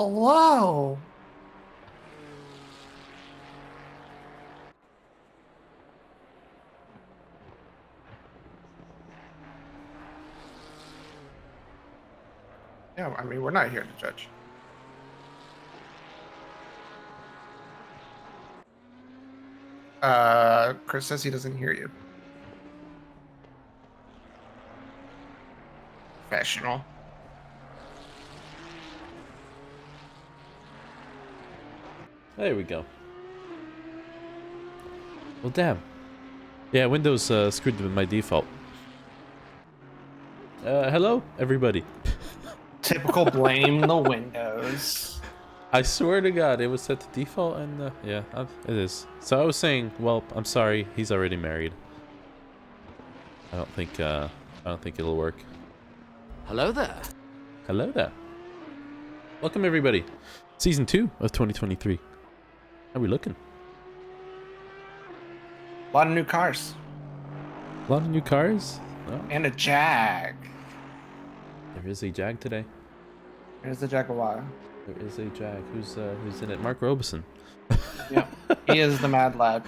Hello. Yeah, I mean, we're not here to judge. Chris says he doesn't hear you. Professional. There we go. Well, damn. Yeah, Windows screwed with my default. Hello, everybody. Typical blame the Windows. I swear to God, it was set to default, and yeah, it is. So I was saying, well, I'm sorry, he's already married. I don't think it'll work. Hello there. Hello there. Welcome everybody. Season 2 of 2023. How are we looking? A lot of new cars. A lot of new cars. Oh, And a Jag. there is a Jag today. There's the Jaguar. There is a Jag. Who's in it? Mark Robeson. Yeah. He is the mad lad.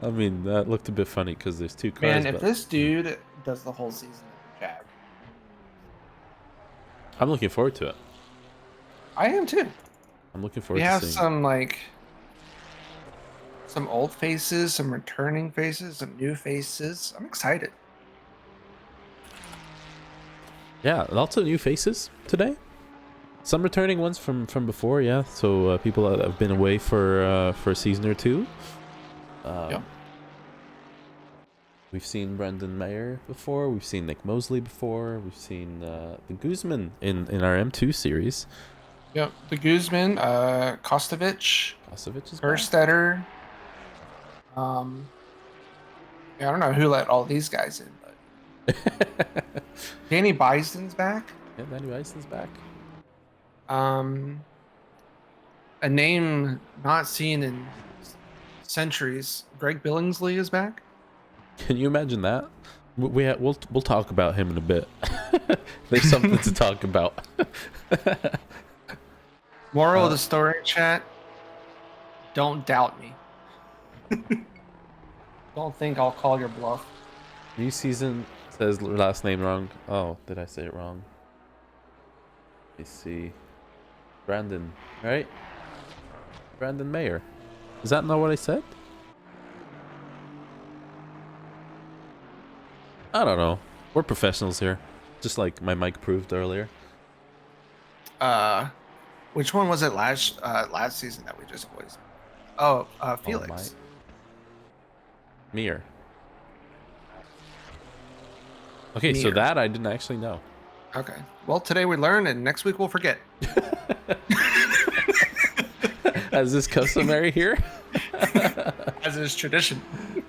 I mean, that looked a bit funny because there's two cars. Man, if but this dude does the whole season of the Jag. I'm looking forward to it. I am too. I'm looking forward We to have seeing. some old faces, some returning faces, some new faces. I'm excited. Yeah, lots of new faces today. Some returning ones from before, yeah. So people that have been away for a season or two. Yep. We've seen Brendan Mayer before. We've seen Nick Mosley before. We've seen the Guzman in our M2 series. Yep. The Guzman, Kostovich, Kosovic is back. Herstetter. Yeah, I don't know who let all these guys in, but Danny Bison's back. Yeah, Danny Bison's back. A name not seen in centuries. Greg Billingsley is back. Can you imagine that? We'll talk about him in a bit. There's something to talk about. Moral of the story, chat. Don't doubt me. Don't think I'll call your bluff. New season says last name wrong. Oh, did I say it wrong? Let me see. Brandon, right? Brandon Mayer. Is that not what I said? I don't know. We're professionals here. Just like my mic proved earlier. Which one was it last season that we just voiced? Oh, Felix. Mir. Okay, so Mir. that I didn't actually know. Okay. Well, today we learn, and next week we'll forget. As is customary here. As is tradition.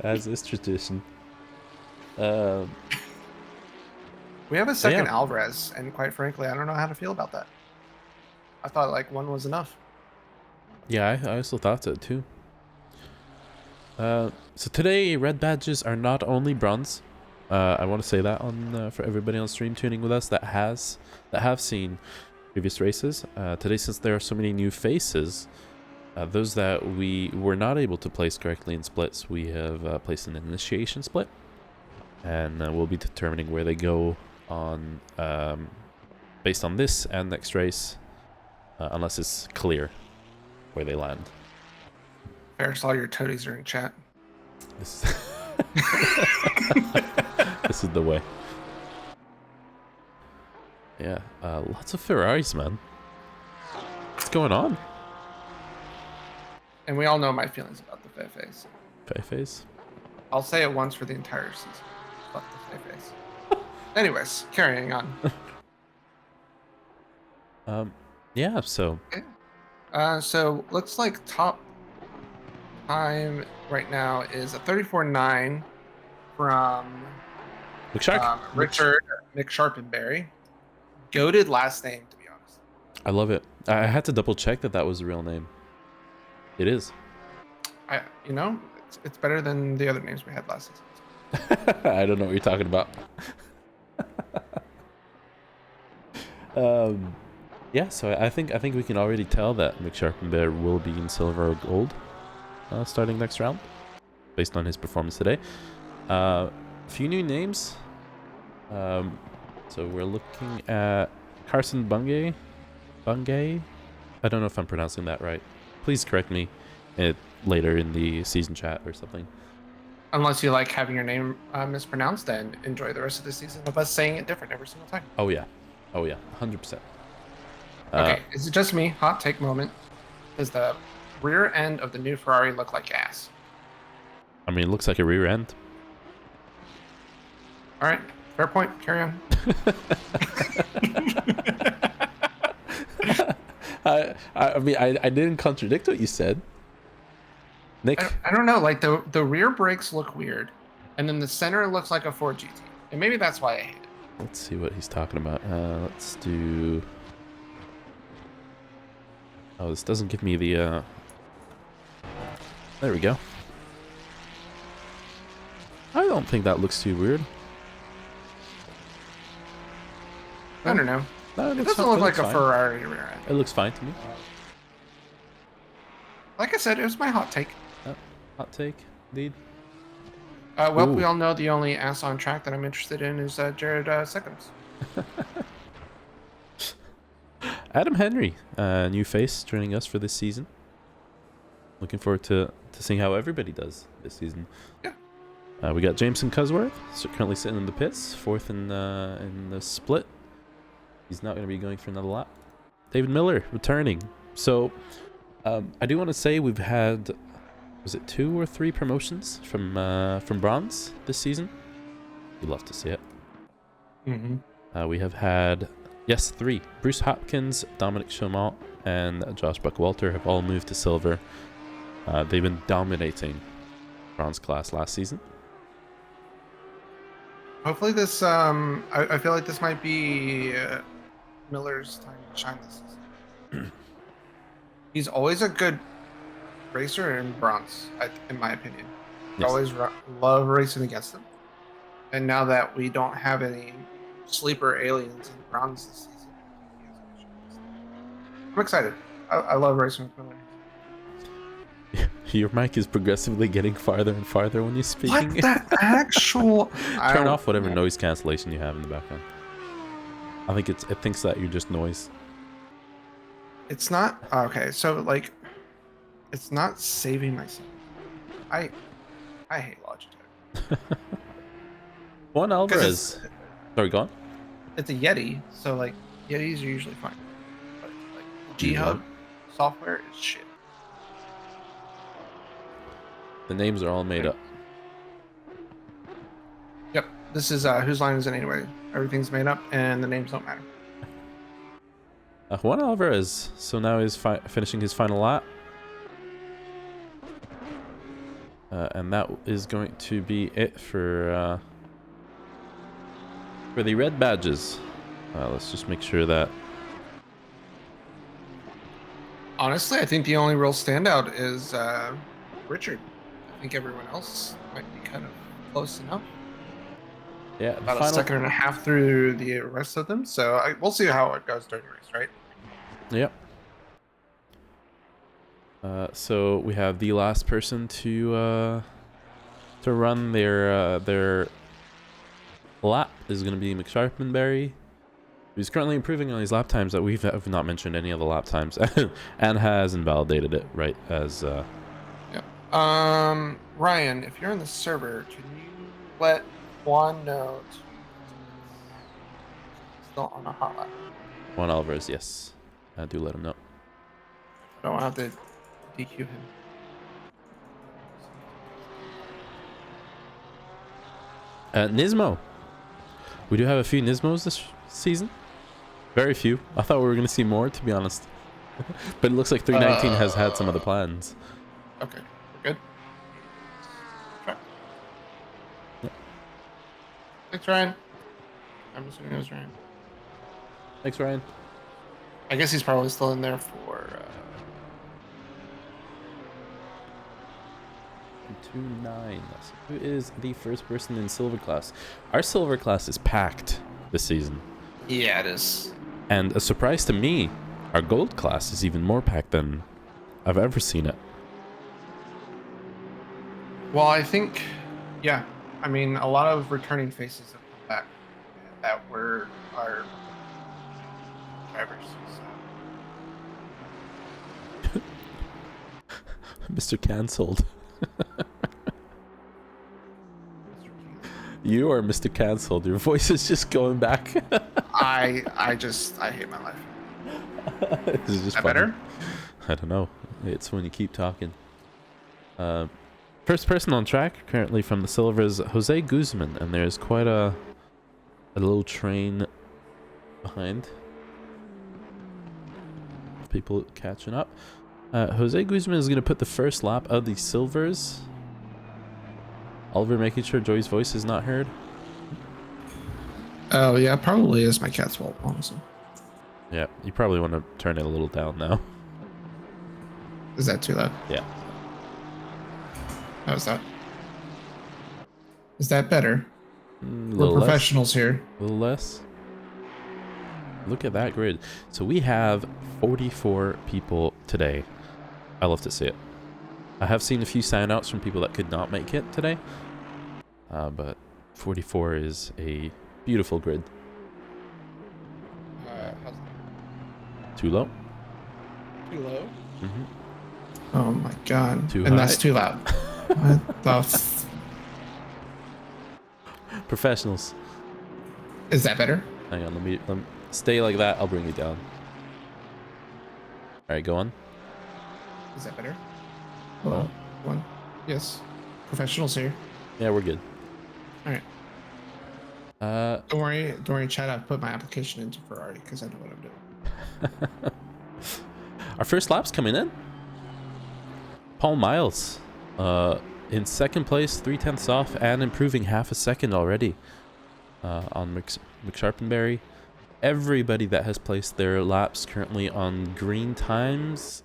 As is tradition. We have a second yeah. Alvarez, and quite frankly, I don't know how to feel about that. I thought like one was enough. Yeah, I also thought so too. So today, red badges are not only bronze. I want to say that on for everybody on stream tuning with us that have seen previous races. Today, since there are so many new faces, those that we were not able to place correctly in splits, we have placed an initiation split, and we'll be determining where they go on based on this and next race, unless it's clear where they land. Ferris, all your toadies are in chat. This this is the way. Yeah, lots of Ferraris, man. What's going on? And we all know my feelings about the Fefes. Fefes? I'll say it once for the entire season. Fuck the Fefes. Anyways, carrying on. Yeah, so. So looks like top time right now is a 34.9 from Richard Nick Sharpenberry. Goated last name, to be honest. I love it. I had to double check that was the real name. It is. It's better than the other names we had last season. I don't know what you're talking about. Yeah, so I think we can already tell that McSharpenbear will be in silver or gold starting next round, based on his performance today. A few new names. So we're looking at Carson Bungay. Bungay? I don't know if I'm pronouncing that right. Please correct me later in the season chat or something. Unless you like having your name mispronounced, and enjoy the rest of the season of us saying it different every single time. Oh yeah, 100%. Okay, is it just me? Hot take moment. Does the rear end of the new Ferrari look like ass? I mean, it looks like a rear end. All right, fair point. Carry on. I mean, I didn't contradict what you said, Nick. I don't know. Like the rear brakes look weird, and then the center looks like a Ford GT, and maybe that's why I hate it. Let's see what he's talking about. Let's do. Oh, this doesn't give me the. There we go. I don't think that looks too weird. I don't know. No, It doesn't look like a Ferrari rear end. It looks fine to me. Like I said, it was my hot take. Hot take, indeed. Well, Ooh. we all know the only ass on track that I'm interested in is Jared Seconds. Adam Henry, new face joining us for this season. Looking forward to seeing how everybody does this season. Yeah. We got Jameson Cusworth, currently sitting in the pits, fourth in the split. He's not going to be going for another lap. David Miller returning. So I do want to say we've had, was it 2 or 3 promotions from bronze this season? You'd love to see it. Mm-hmm. We have had, yes, 3. Bruce Hopkins, Dominic Chaumont, and Josh Buckwalter have all moved to silver. They've been dominating bronze class last season. Hopefully this, I feel like this might be Miller's time to shine this season. He's always a good racer in bronze, in my opinion. Yes. Always love racing against him. And now that we don't have any sleeper aliens in bronze this season, I'm excited. I love racing with Miller. Your mic is progressively getting farther and farther when you're speaking. What the actual? Turn off whatever noise cancellation you have in the background. I think it thinks that you're just noise. It's not okay. So like, it's not saving my sound. I hate Logitech. Juan Alvarez. Sorry, go on. It's a Yeti, so like Yetis are usually fine. But like G-Hub software is shit. The names are all made up. Yep. This is whose line is it anyway? Everything's made up, and the names don't matter. Juan Alvarez. So now he's finishing his final lap. And that is going to be it for the red badges. Let's just make sure that. Honestly, I think the only real standout is Richard. I think everyone else might be kind of close enough. Yeah, About a second and a half through the rest of them. So we'll see how it goes during the race, right? Yep. So we have the last person to run their lap is going to be McSharpenberry, who's currently improving on his lap times that we have not mentioned any of the lap times, and has invalidated it right as. Yeah. Ryan, if you're in the server, can you let Juan know? Still on a hot lap. Juan Alvarez, yes. I do let him know. I don't have to DQ him. Nismo. We do have a few Nismos this season. Very few. I thought we were going to see more, to be honest. But it looks like 319 has had some other plans. Okay, we're good. Try. Yep. Thanks, Ryan. I'm assuming it was Ryan. Thanks, Ryan. I guess he's probably still in there for. 2-9. Who is the first person in silver class? Our silver class is packed this season. Yeah, it is. And a surprise to me, our gold class is even more packed than I've ever seen it. Well, I think, yeah. I mean, a lot of returning faces have come back that were our drivers. So. Mr. Cancelled. You are Mr. Cancelled. Your voice is just going back. I hate my life. This is just that funny. better? I don't know. It's when you keep talking. First person on track currently from the silver is Jose Guzman, and there's quite a little train behind. People catching up. Jose Guzman is going to put the first lap of the silvers. Oliver making sure Joey's voice is not heard. Oh yeah, probably is my cat's fault, honestly. Yeah, you probably want to turn it a little down now. Is that too loud? Yeah. How's that? Is that better? We're Less. professionals here. A little less. Look at that grid. So we have 44 people today. I love to see it. I have seen a few sign-outs from people that could not make it today. But 44 is a beautiful grid. How's that? Too low? Too low? Mm-hmm. Oh my god. Too and high? that's too loud. What the Professionals. Is that better? Hang on, let me stay like that. I'll bring you down. All right, go on. Is that better? Hello? One. Yes. Professionals here. Yeah, we're good. All right. Don't worry, chat. I've put my application into Ferrari because I know what I'm doing. Our first lap's coming in. Paul Miles, in second place, 0.3 off, and improving half a second already on McSharpenberry. Everybody that has placed their laps currently on green times,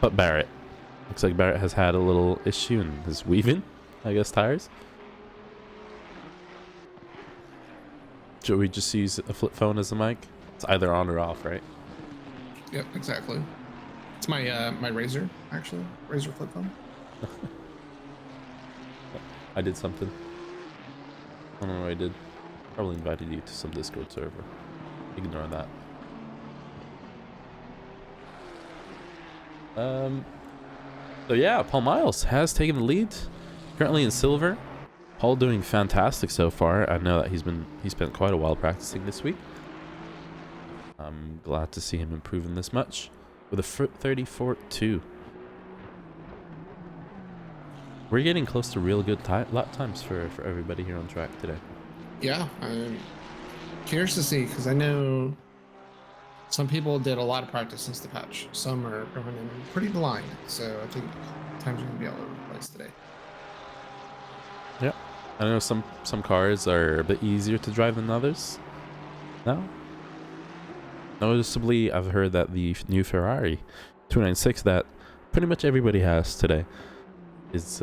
but Barrett. Looks like Barrett has had a little issue in his weaving, I guess, tires. Joey just use a flip phone as a mic. It's either on or off, right? Yep, exactly. It's my my Razor, actually. Razor flip phone. I did something. I don't know what I did. Probably invited you to some Discord server. Ignore that. So yeah, Paul Miles has taken the lead. Currently in silver. Paul doing fantastic so far. I know that he spent quite a while practicing this week. I'm glad to see him improving this much with a 34.2. We're getting close to real good lap times for everybody here on track today. Yeah, I'm curious to see because I know some people did a lot of practice since the patch. Some are going in pretty blind, so I think times are going to be all over the place today. Yeah, I know some cars are a bit easier to drive than others. No. Noticeably, I've heard that the new Ferrari 296 that pretty much everybody has today is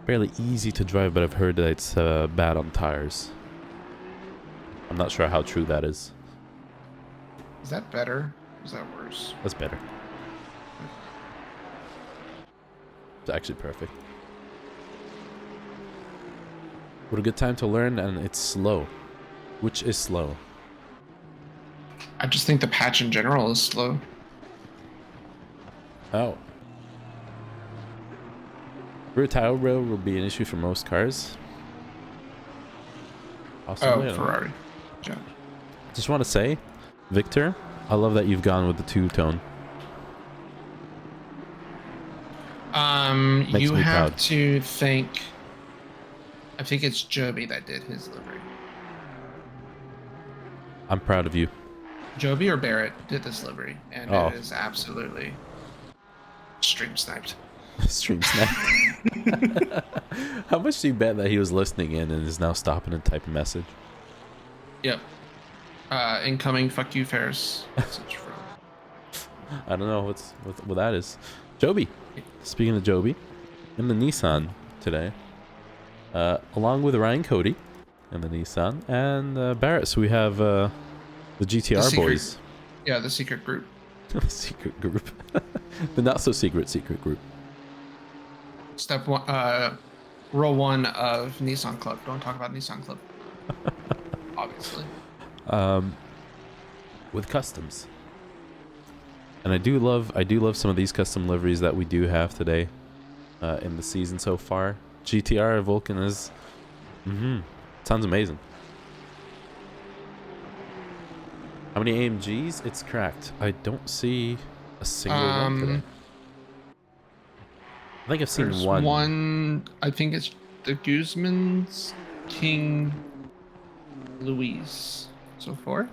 fairly easy to drive, but I've heard that it's bad on tires. I'm not sure how true that is. Is that better? Or is that worse? That's better. It's actually perfect. What a good time to learn, and it's slow. Which is slow? I just think the patch in general is slow. Oh. Rear tire rail will be an issue for most cars. Possibly, Oh, Ferrari. Yeah. Just want to say, Victor, I love that you've gone with the two-tone. Makes You me have proud. to thank. I think it's Joby that did his livery. I'm proud of you. Joby or Barrett did this livery, and Oh. it is absolutely stream sniped. Stream snap. How much do you bet that he was listening in and is now stopping and typing a message? Yep. Incoming fuck you Ferris message from. I don't know what that is. Joby. Speaking of Joby, in the Nissan today, along with Ryan Cody in the Nissan and Barrett. So we have The GTR secret- boys. Yeah, the secret group. The secret group. The not so secret group. Step one, rule one of Nissan Club. Don't talk about Nissan Club. Obviously. With customs. And I do love some of these custom liveries that we do have today in the season so far. GTR Vulcan is sounds amazing. How many AMGs? It's cracked. I don't see a single one today. I think I've seen There's one. one. I think it's the Guzman's King Louise. So far.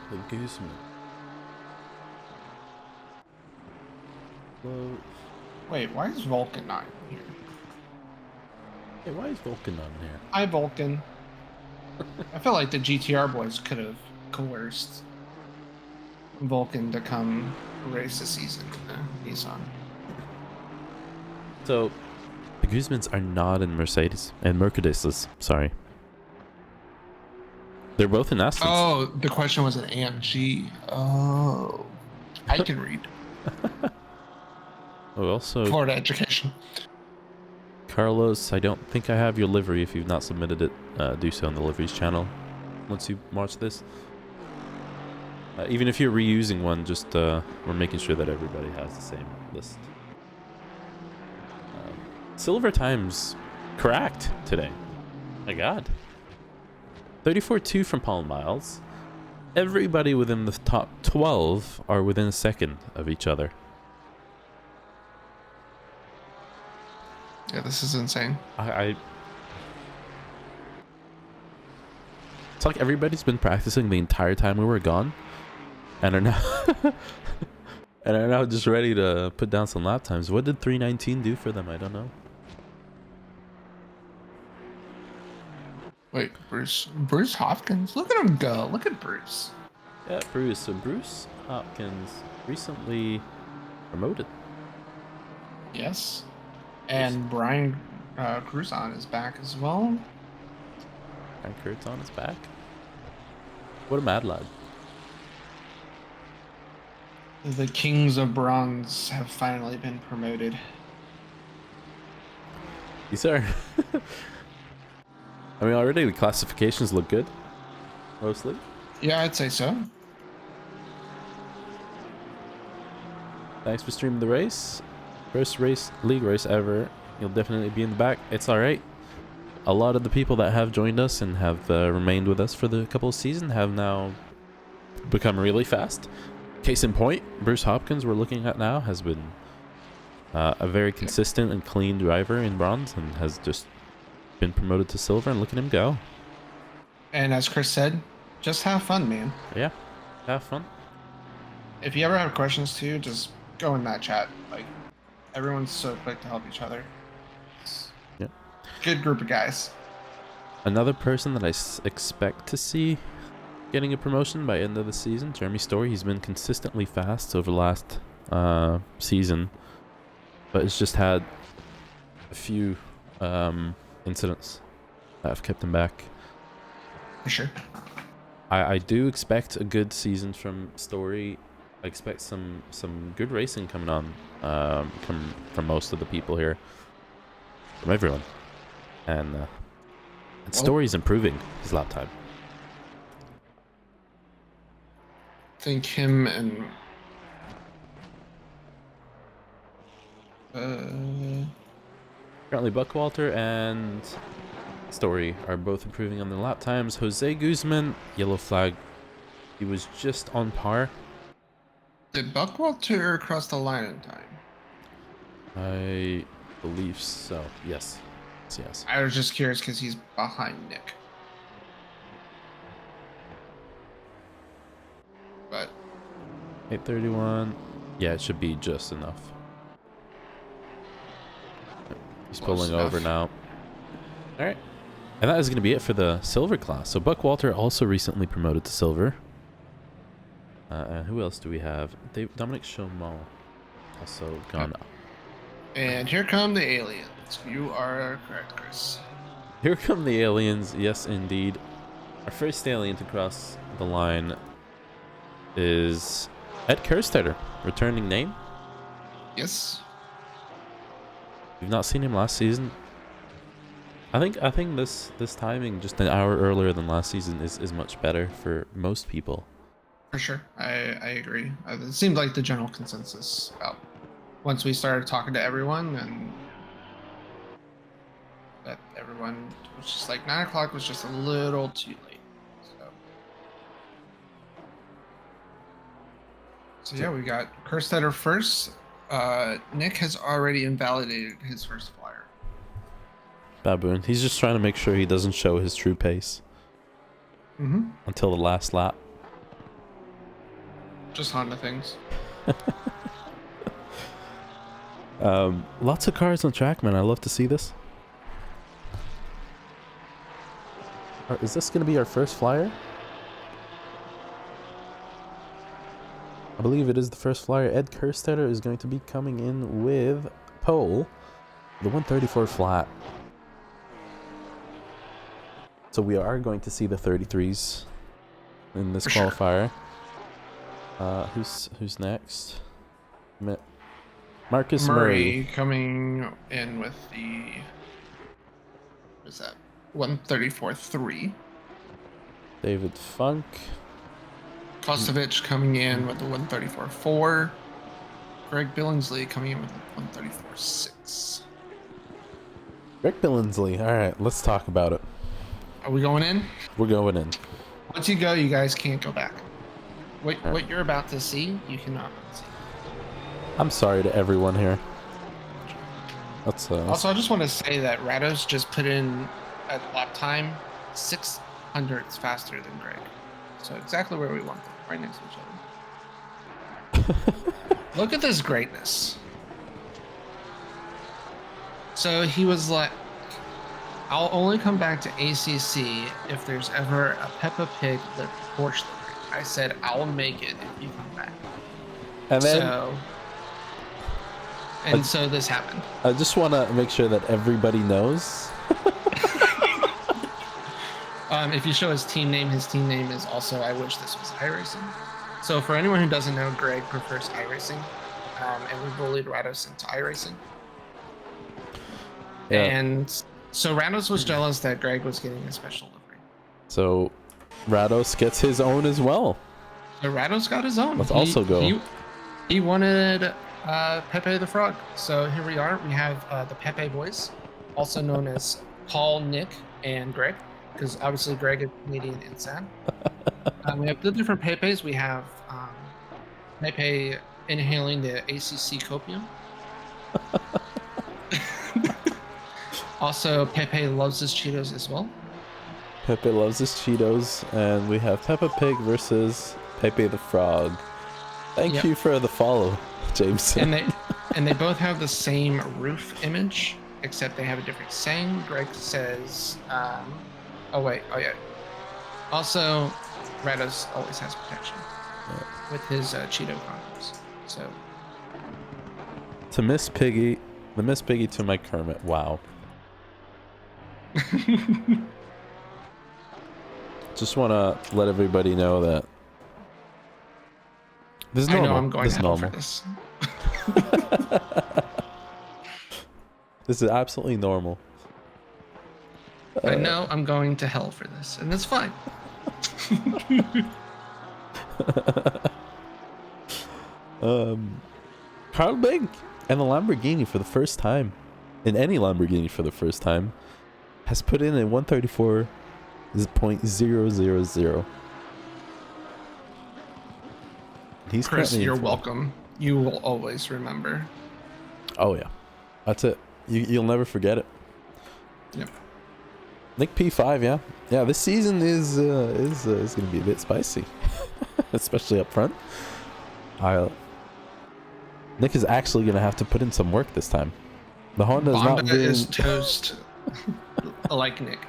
The Guzman. Well, Wait, why is Vulcan not here? hey, why is Vulcan on here? Hi, Vulcan. I feel like the GTR boys could have coerced Vulcan to come race the season in Nissan. So, the Guzmans are not in Mercedes and Mercedes. Sorry, they're both in Astons. Oh, the question was an AMG. Oh, I can read. Oh, also, Florida education. Carlos, I don't think I have your livery. If you've not submitted it, do so on the liveries channel once you watch this. Even if you're reusing one, just we're making sure that everybody has the same list. Silver times cracked today. My God. 34.2 from Paul Miles. Everybody within the top 12 are within a second of each other. Yeah, this is insane. It's like everybody's been practicing the entire time we were gone, and are now and are now just ready to put down some lap times. What did 319 do for them? I don't know. Wait, Bruce Hopkins. Look at him go. Look at Bruce. Yeah, Bruce. So Bruce Hopkins recently promoted. Yes. And Brian Cruzon is back as well. And Kurt's on his back. What a mad lad. The Kings of Bronze have finally been promoted. These are... I mean, already the classifications look good. Mostly. Yeah, I'd say so. Thanks for streaming the race. First league race ever. You'll definitely be in the back. It's alright. A lot of the people that have joined us and have remained with us for the couple of seasons have now become really fast. Case in point, Bruce Hopkins, we're looking at now, has been a very consistent and clean driver in bronze and has just been promoted to silver, and look at him go. And as Chris said, just have fun, man. Yeah, have fun. If you ever have questions too, just go in that chat. Like, everyone's so quick to help each other. Yeah. Good group of guys. Another person that I expect to see getting a promotion by end of the season, Jeremy Story. He's been consistently fast over the last season, but it's just had a few incidents that have kept him back. For sure. I do expect a good season from Story. I expect some good racing coming on from most of the people here, from everyone, and Story's improving his lap time. I think him and Currently, Buckwalter and Story are both improving on the lap times. Jose Guzman, yellow flag. He was just on par. did Buckwalter cross the line in time? I believe so. Yes. Yes. I was just curious because he's behind Nick. But 831. Yeah, it should be just enough. He's Close pulling over now. All right. And that is going to be it for the silver class. So Buckwalter also recently promoted to silver. And who else do we have? Dominic Chaumont also gone up. and here come the aliens. You are correct, Chris. Here come the aliens. Yes, indeed. Our first alien to cross the line is Ed Kerstetter, returning name. Yes. You've not seen him last season. I think this timing, just an hour earlier than last season, is much better for most people. For sure. I agree. It seemed like the general consensus about once we started talking to everyone, and that everyone was just like 9 o'clock was just a little too late. So yeah, we got Kerstetter first. Nick has already invalidated his first flyer. Baboon. He's just trying to make sure he doesn't show his true pace until the last lap. Just Honda things. Lots of cars on track, man. I love to see this. Is this going to be our first flyer? I believe it is the first flyer. Ed Kerstetter is going to be coming in with pole, the 134 flat. So we are going to see the 33s in this qualifier. Who's next? Marcus Murray coming in with the, what is that? 134.3. David Funk. Kostovich coming in with the 134.4. Greg Billingsley coming in with the 134.6. Greg Billingsley. All right, let's talk about it. Are we going in? We're going in. Once you go, you guys can't go back. What you're about to see, you cannot see. I'm sorry to everyone here. That's Also, I just want to say that Rados just put in a lap time 600ths faster than Greg. So exactly where we want them, right next to each other. Look at this greatness. So he was like, I'll only come back to ACC if there's ever a Peppa Pig Porsche livery. I said, I'll make it if you come back. And then, so this happened. I just want to make sure that everybody knows. If you show his team name is also I Wish This Was iRacing. So for anyone who doesn't know, Greg prefers iRacing, and we bullied Rados into iRacing. Yeah. And so Rados was jealous that Greg was getting a special livery. So Rados gets his own as well. So Rados got his own. Let's also go. He wanted Pepe the Frog. So here we are. We have the Pepe boys, also known as Paul, Nick, and Greg. Because obviously Greg is Canadian and Sam. We have the different Pepes. We have Pepe inhaling the ACC copium. Also, Pepe loves his Cheetos as well. Pepe loves his Cheetos, and we have Peppa Pig versus Pepe the Frog. Thank you for the follow, Jameson. And they both have the same roof image, except they have a different saying. Greg says. Also, Rados always has protection with his Cheeto condoms. So to Miss Piggy, the Miss Piggy to my Kermit. Wow. Just want to let everybody know that this is normal. I know I'm going to hell for this. This is absolutely normal. I know I'm going to hell for this, and that's fine. Carl Big and the Lamborghini for the first time, in any Lamborghini for the first time, has put in a 134.000. He's Chris, you're welcome. You will always remember. Oh yeah, that's it. You'll never forget it. Yep. Nick P5, yeah. This season is going to be a bit spicy, especially up front. Nick is actually going to have to put in some work this time. The Honda is toast, like Nick.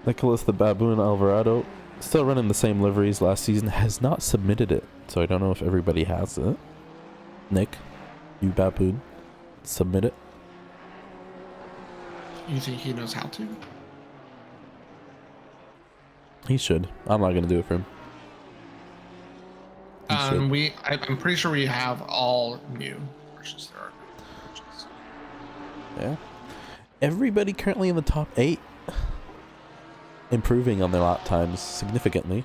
Nicholas the Baboon Alvarado, still running the same liveries last season, has not submitted it, so I don't know if everybody has it. Nick, you Baboon, submit it. You think he knows how to? He should. I'm not gonna do it for him. He should. I'm pretty sure we have all new Porsches. There are no Porsches. Yeah. Everybody currently in the top 8 improving on their lap times significantly.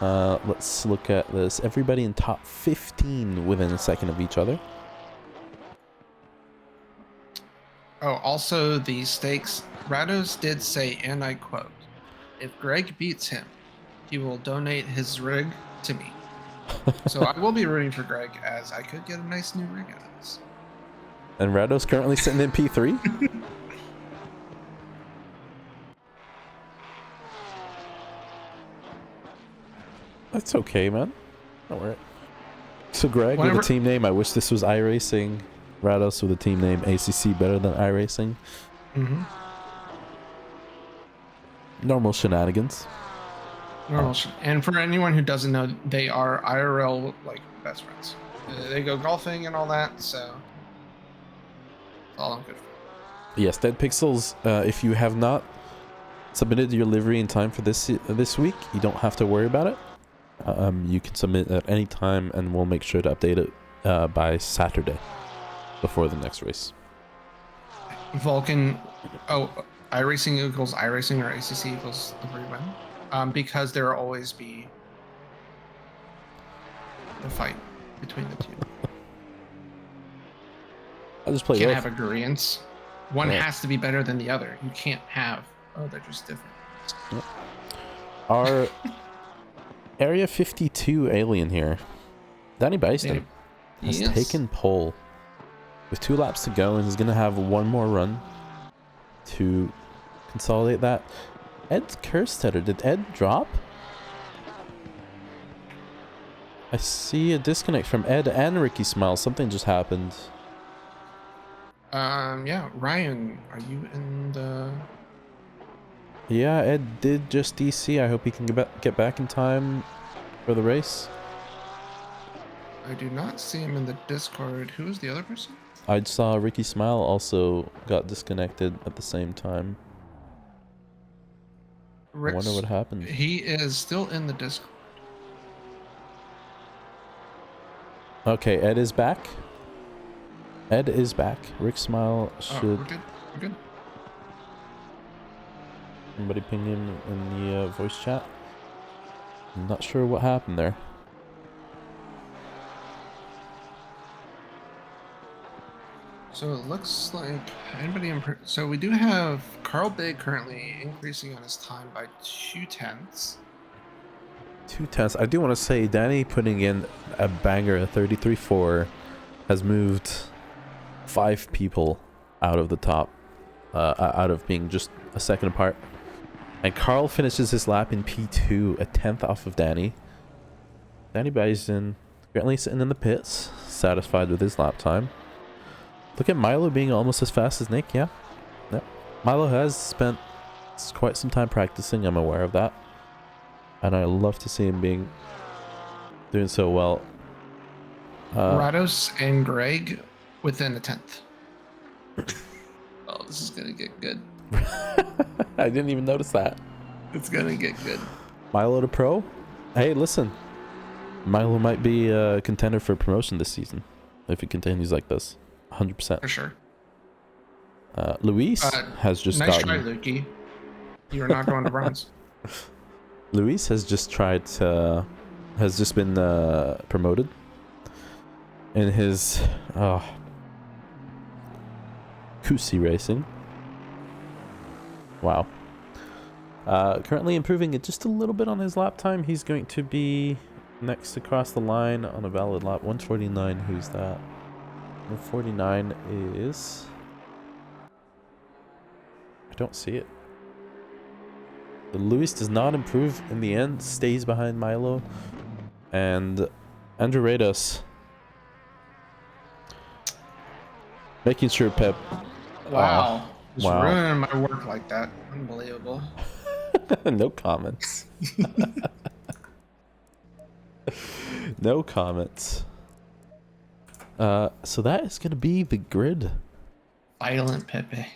Let's look at this. Everybody in top 15 within a second of each other. Oh, also the stakes. Rados did say, and I quote, "If Greg beats him, he will donate his rig to me." So I will be rooting for Greg, as I could get a nice new rig out of this. And Rado's currently sitting in P3. That's okay, man. Don't worry. So Greg with a team name, I wish this was iRacing. Rados with a team name, ACC better than iRacing. Mm-hmm. Normal shenanigans. And for anyone who doesn't know, they are IRL like best friends. They go golfing and all that, so it's all I'm good for. Yes, Dead Pixels. If you have not submitted your livery in time for this week, you don't have to worry about it. You can submit at any time, and we'll make sure to update it by Saturday before the next race. Vulcan. Oh, iRacing equals iRacing or ACC equals every win. Because there will always be a fight between the two. I'll just play. You can't have agreements. One has to be better than the other. You can't have. Oh, they're just different. Yep. Our Area 52 alien here, Danny Beiston, has taken pole with 2 laps to go, and he's going to have one more run to consolidate that. Ed Kerstetter, did Ed drop? I see a disconnect from Ed and Ricky Smile. Something just happened. Yeah, Ryan, are you in the... Yeah, Ed did just DC. I hope he can get back in time for the race. I do not see him in the Discord. Who is the other person? I saw Ricky Smile also got disconnected at the same time. I wonder what happened. He is still in the Discord. Okay, Ed is back. Ed is back. Rick Smile should... Oh, we're good. We're good. Somebody ping him in the voice chat. I'm not sure what happened there. So it looks like anybody so we do have Carl Big currently increasing on his time by 0.2. 0.2. I do want to say Danny putting in a banger, a 33.4, has moved 5 people out of the top, out of being just a second apart. And Carl finishes his lap in P2, a 10th off of Danny. Danny Bison currently sitting in the pits, satisfied with his lap time. Look at Milo being almost as fast as Nick, yeah. Yep. Milo has spent quite some time practicing, I'm aware of that. And I love to see him doing so well. Rados and Greg within a 10th. Oh, this is going to get good. I didn't even notice that. It's going to get good. Milo to pro? Hey, listen. Milo might be a contender for promotion this season if he continues like this. 100%. For sure. Luis has just nice try, Lukey. You are not going to bronze. Luis has just been promoted in his Kusi racing. Wow. Currently improving it just a little bit on his lap time. He's going to be next across the line on a valid lap. 149. Who's that? 149 is... I don't see it. The Luis does not improve in the end. Stays behind Milo. And Andrew Rados making sure Pep... Wow. Just wow. ruining my work like that. Unbelievable. No comments. No comments. So that is going to be the grid. Violent Pepe.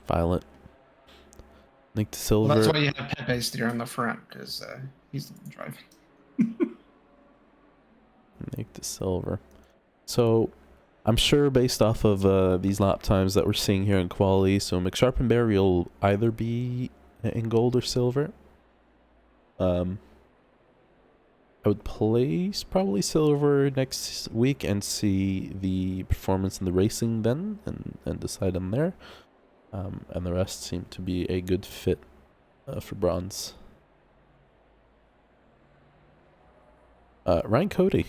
Violet. Nick the Well, that's Silver. why you have Pepe steer on the front, because he's the one driving. Nick the Silver. So, I'm sure based off of these lap times that we're seeing here in quali, so McSharp and Barry will either be in gold or silver. I would place probably silver next week and see the performance in the racing then and decide on there. And the rest seem to be a good fit for bronze. Ryan Cody,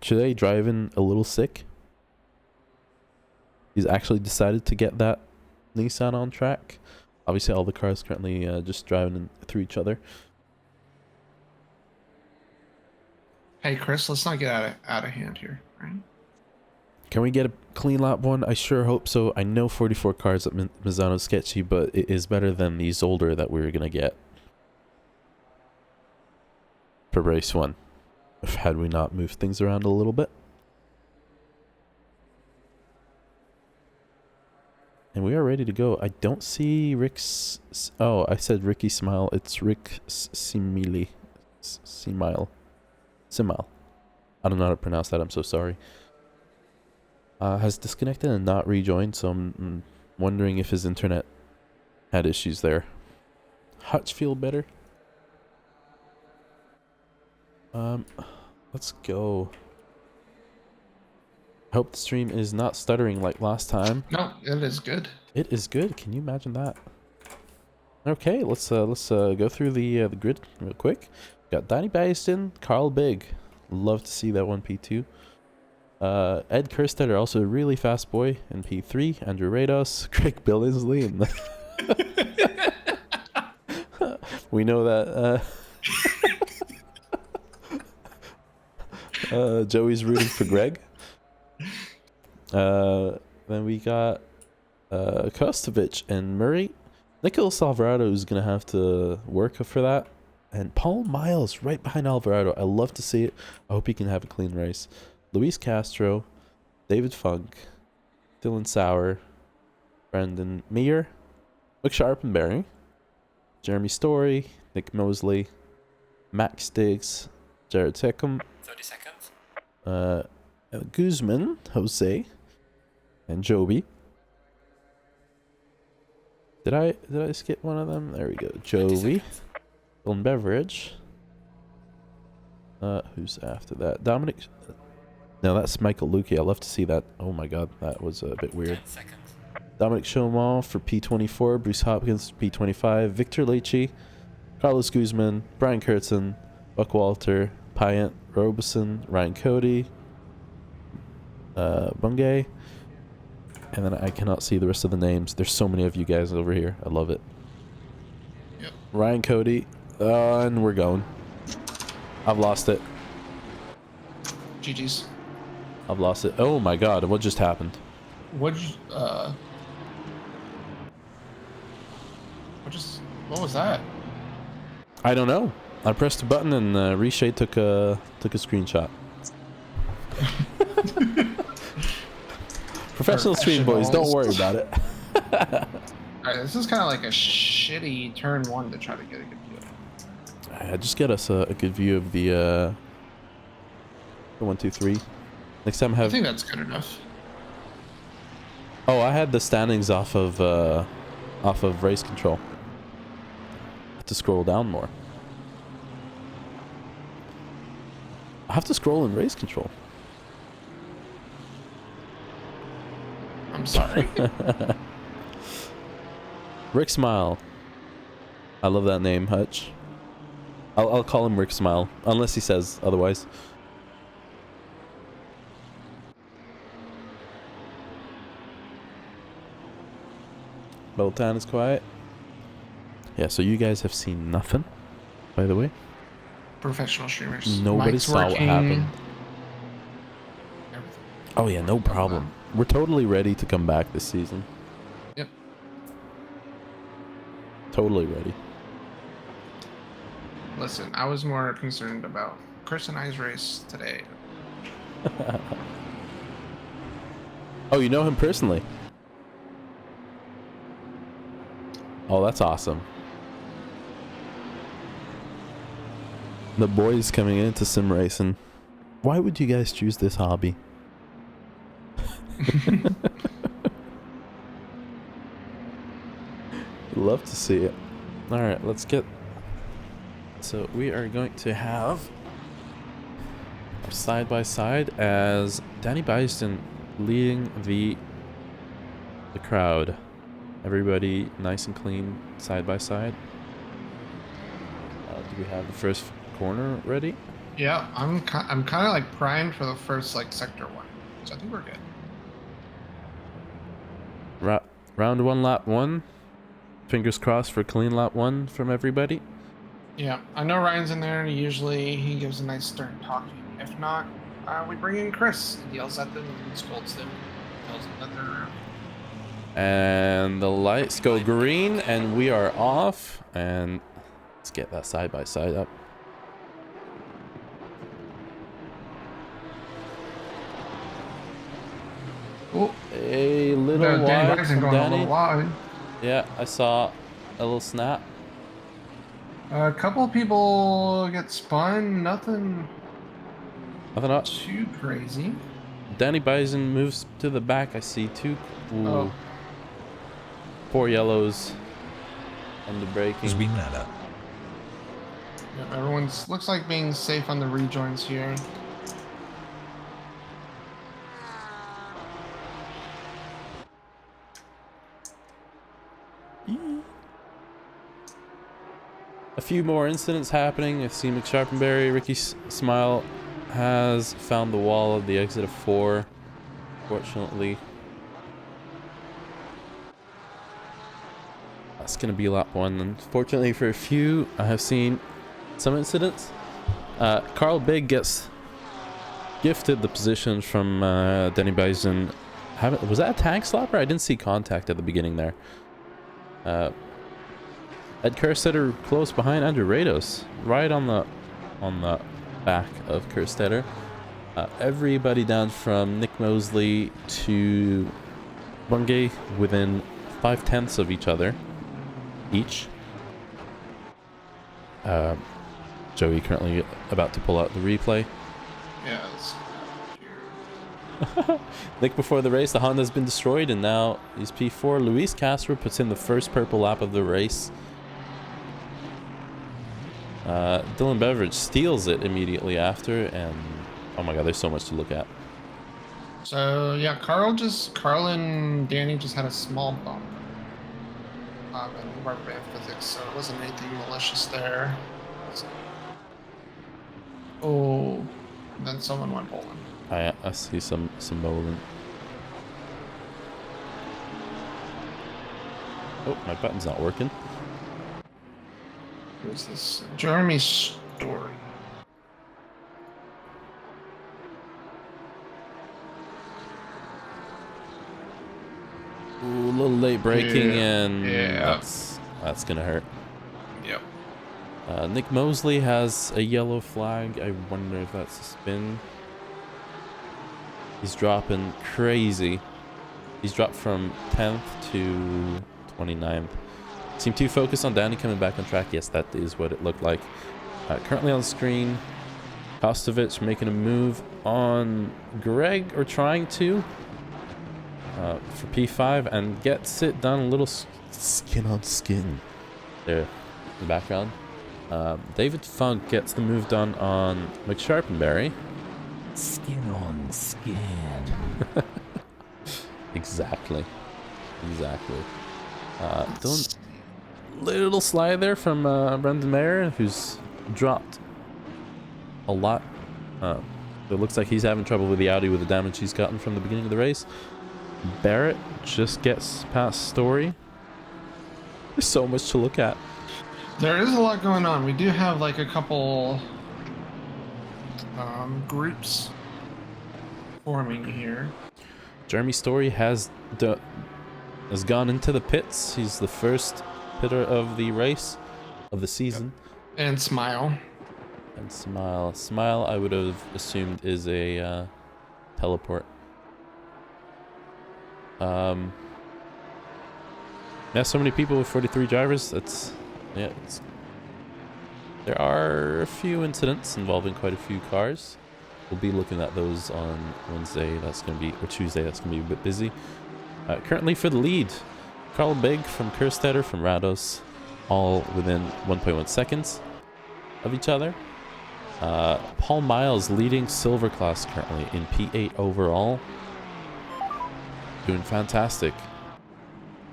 today driving a little sick. He's actually decided to get that Nissan on track. Obviously, all the cars currently just driving through each other. Hey, Chris, let's not get out of hand here, right? Can we get a clean lap one? I sure hope so. I know 44 cars at Misano is sketchy, but it is better than the Zolder that we were going to get for race one. Had we not moved things around a little bit. And we are ready to go. I don't see Rick's... Oh, I said Ricky Smile. It's Rick Simile. Simile. I don't know how to pronounce that. I'm so sorry. Has disconnected and not rejoined, so I'm wondering if his internet had issues there. Hutch feel better? Let's go. I hope the stream is not stuttering like last time. No, it is good. It is good. Can you imagine that? Okay, let's go through the grid real quick. Got Danny Baston, Carl Big. Love to see that one P2. Ed Kerstetter, also a really fast boy in P3. Andrew Rados, Craig Billingsley, and we know that Joey's rooting for Greg. Then we got Kostovich and Murray. Nicholas Alvarado is gonna have to work for that. And Paul Miles right behind Alvarado. I love to see it. I hope he can have a clean race. Luis Castro, David Funk, Dylan Sauer, Brandon Meyer, McSharp and Barry, Jeremy Story, Nick Mosley, Max Diggs, Jared Teckham, 30 seconds. Guzman, Jose, and Joby. Did I skip one of them? There we go. Joby. Dylan Beveridge. Who's after that? Dominic. No, that's Michael Lukey. I love to see that. Oh my god, that was a bit weird. Dominic Chaumont for P24, Bruce Hopkins P25, Victor Leachy, Carlos Guzman, Brian Kurtzen, Buck Walter, Pyant, Robeson, Ryan Cody, Bungay, and then I cannot see the rest of the names. There's so many of you guys over here. I love it. Yep. Ryan Cody, and we're going. I've lost it. GG's. I've lost it. Oh my god, what just happened? What was that? I don't know. I pressed a button and Riche took a screenshot. Professional stream boys, don't worry about it. Alright, this is kind of like a shitty turn one to try to get a good view. Just get us a good view of the 1, 2, 3. Next time I think that's good enough. Oh, I had the standings off of race control. I have to scroll down more. I have to scroll in race control. I'm sorry. Rick Smile. I love that name, Hutch. I'll call him Rick Smile, unless he says otherwise. Beltan is quiet. Yeah, so you guys have seen nothing, by the way. Professional streamers. Nobody Mike's saw what working. happened. Everything. Oh yeah, no problem. We're totally ready to come back this season. Yep. Totally ready. Listen, I was more concerned about Chris and I's race today. Oh, you know him personally? Oh, that's awesome. The boys coming into sim racing. Why would you guys choose this hobby? Love to see it. All right, let's get. So we are going to have our side by side as Danny Bison leading the crowd. Everybody nice and clean side by side. Do we have the first corner ready? Yeah, I'm kind of like primed for the first like sector one, so I think we're good. Round one, lap one. Fingers crossed for clean lap one from everybody. Yeah, I know Ryan's in there, and usually he gives a nice stern talking. If not, we bring in Chris and yells at them and scolds them, tells them that they're. And the lights go green, and we are off. And let's get that side by side up. Oh, A little wide from going Danny. a little wide. Yeah, I saw a little snap. A couple people get spun. Nothing Nothing up. too crazy. Danny Bison moves to the back. I see two. Ooh. Oh. Four yellows on the braking. Yeah, everyone's looks like being safe on the rejoins here. A few more incidents happening. I see McSharpenberry. Ricky Smile has found the wall of the exit of 4. Fortunately. That's going to be lap 1. Unfortunately for a few, I have seen some incidents. Carl Big gets gifted the position from Danny Bison. Was that a tag slapper? I didn't see contact at the beginning there. Ed Kerstetter close behind Andrew Rados, right on the back of Kerstetter. Everybody down from Nick Mosley to Bungay within 0.5 of each other each. Joey currently about to pull out the replay. Yeah. Nick, before the race, the Honda's been destroyed, and now he's P4. Luis Castro puts in the first purple lap of the race. Dylan Beveridge steals it immediately after, and oh my god, there's so much to look at. So yeah, Carl and Danny just had a small bump in rubber band physics, so it wasn't anything malicious there. Oh, and then someone went bowling. I see some bowling. Oh, my button's not working. Who's this? Jeremy Story. Ooh, a little late braking, and yeah. that's gonna hurt. Yep. Nick Mosley has a yellow flag. I wonder if that's a spin. He's dropping crazy. He's dropped from 10th to 29th. Seem too focused on Danny coming back on track. Yes, that is what it looked like. Currently on screen, Kostovich making a move on Greg, or trying to, for P5, and gets it done. A little skin on skin there in the background. David Funk gets the move done on McSharpenberry. Skin on skin. Exactly. Dylan, little slide there from Brendan Mayer, who's dropped a lot. It looks like he's having trouble with the Audi with the damage he's gotten from the beginning of the race. Barrett just gets past Story. There's so much to look at. There is a lot going on. We do have like a couple groups forming here. Jeremy Story has gone into the pits. He's the first pitter of the race of the season. And Smile. And Smile, I would have assumed is a Yeah, so many people with 43 drivers. That's yeah. There are a few incidents involving quite a few cars. We'll be looking at those on Wednesday. That's going to be, or Tuesday. That's going to be a bit busy. Currently for the lead, Carl Big from Kerstetter from Rados, all within 1.1 seconds of each other. Paul Miles leading Silver Class currently in P8 overall. Doing fantastic.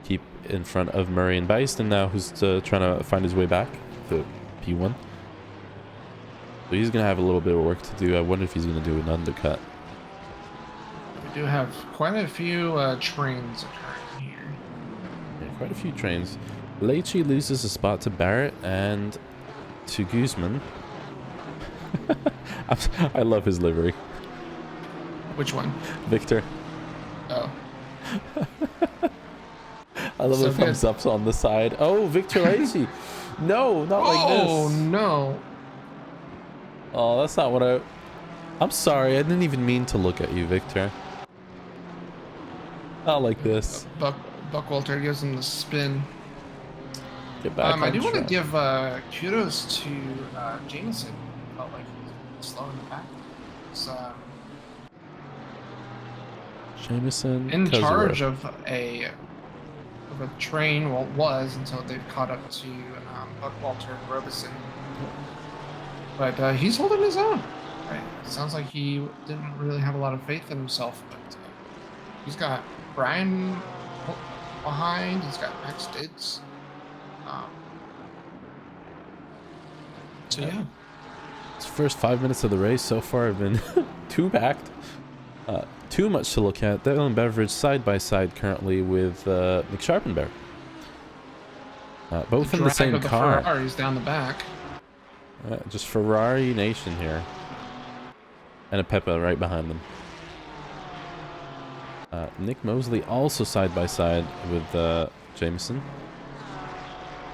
Keep in front of Murray and Beiston now, who's trying to find his way back to P1. So he's going to have a little bit of work to do. I wonder if he's going to do an undercut. We do have quite a few trains occurring here. Yeah, quite a few trains. Leitchi loses a spot to Barrett and to Guzman. I love his livery. Which one? Victor. Oh. I love So the thumbs ups on the side. Oh, Victor Leitchi. No, not like this. Oh, no. Oh, that's not what I'm sorry. I didn't even mean to look at you, Victor. Not like this. Buckwalter gives him the spin. Get back I on do want to track. give kudos to Jameson. Felt like he was slow in the back. He's Jameson in Cosworth. charge of a train. Well, was until they've caught up to Buckwalter and Robeson. But he's holding his own. Right. It sounds like he didn't really have a lot of faith in himself, but he's got Brian behind. He's got Max Dids. So yeah. His first 5 minutes of the race so far have been too packed. Too much to look at. Dylan Beveridge side by side currently with Nick Sharpenberg. Both in the same car. Ferraris down the back. Just Ferrari Nation here. And a Peppa right behind them. Nick Mosley also side by side with Jameson.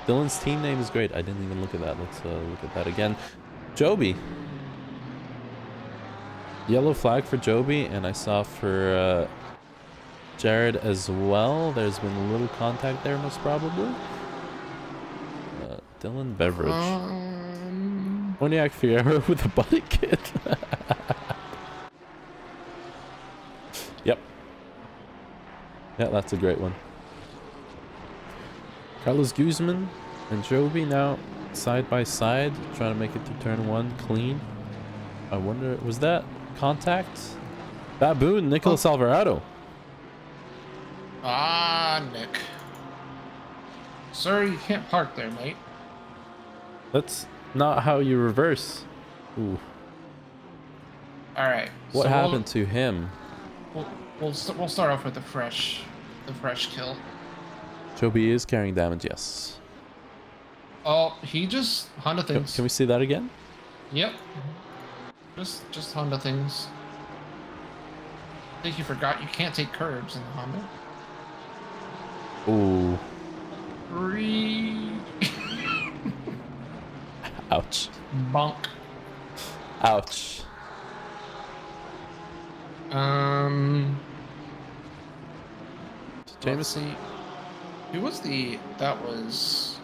Dylan's team name is great. I didn't even look at that. Let's look at that again. Joby. Yellow flag for Joby, and I saw for Jared as well. There's been a little contact there, most probably. Dylan Beveridge. Moniac Fierro with a body kit. Yep. Yeah, that's a great one. Carlos Guzman and Joby now side by side, trying to make it to turn one clean. I wonder, was that contact? Baboon, Nicholas Alvarado. Nick. Sir, you can't park there, mate. That's not how you reverse. Ooh. All right. What so happened to him? We'll start off with the fresh kill. Joby is carrying damage, yes. Oh, he just Honda things. Can we see that again? Yep. Just Honda things. I think you forgot you can't take curbs in the Honda. Ooh. Ouch. Bonk. Ouch. Let's James, see. Who was that was...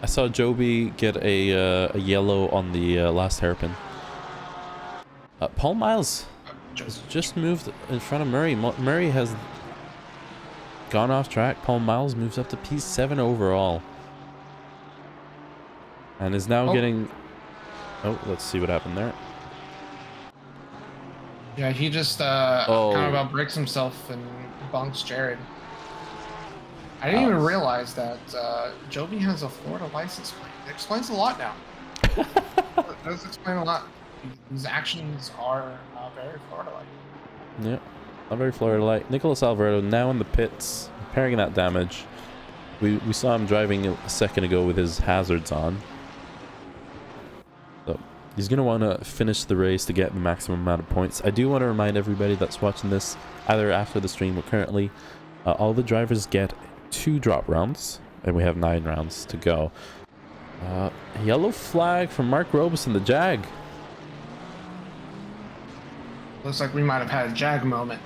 I saw Joby get a yellow on the last hairpin. Paul Miles has just moved in front of Murray. Murray has gone off track. Paul Miles moves up to P7 overall. And is now getting... Oh, let's see what happened there. Yeah, he just kind of outbreaks himself and bonks Jared. I didn't even realize that Joby has a Florida license plate. It explains a lot now. It does explain a lot. These actions are very Florida-like. Yeah, not very Florida-like. Nicholas Alvarado now in the pits, repairing that damage. We saw him driving a second ago with his hazards on. So he's going to want to finish the race to get the maximum amount of points. I do want to remind everybody that's watching this, either after the stream or currently, all the drivers get 2 drop rounds, and we have 9 rounds to go. Yellow flag from Mark Robeson, the Jag. Looks like we might have had a Jag moment.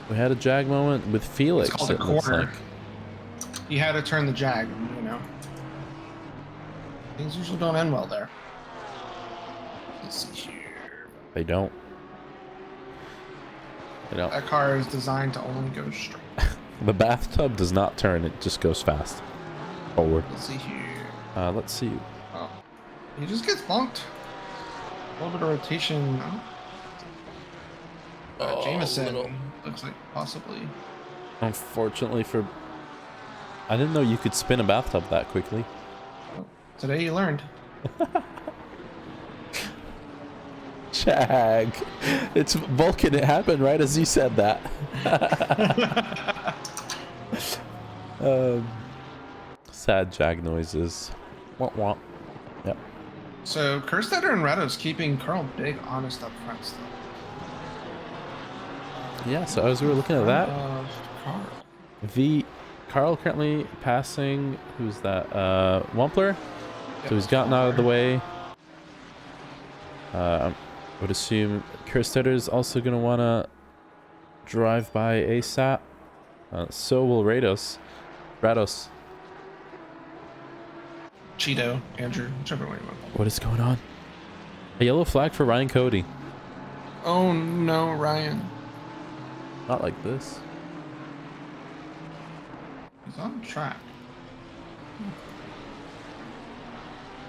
We had a Jag moment with Felix. It's called a it looks corner. like. he had to turn the jag, and, things usually don't end well there. Let's see here. They don't. They don't. That car is designed to only go straight. The bathtub does not turn, it just goes fast. Forward. Let's see here. Let's see. Oh, he just gets bumped. A little bit of rotation. Jameson looks like possibly. Unfortunately for... I didn't know you could spin a bathtub that quickly. Well, today you learned. Jag. It's Vulcan. It happened right as you said that. Sad Jag noises. Womp womp. Yep. So Kerstetter and Rato's keeping Carl big honest up front still. Yeah, so as we were looking at that, Carl. Carl currently passing, who's that? Wampler. Yep, So he's gotten out of the way. I would assume Kerstetter's also going to want to drive by ASAP. So will Rados. Cheeto, Andrew, whichever one you want. What is going on? A yellow flag for Ryan Cody. Oh no, Ryan. Not like this. He's on track.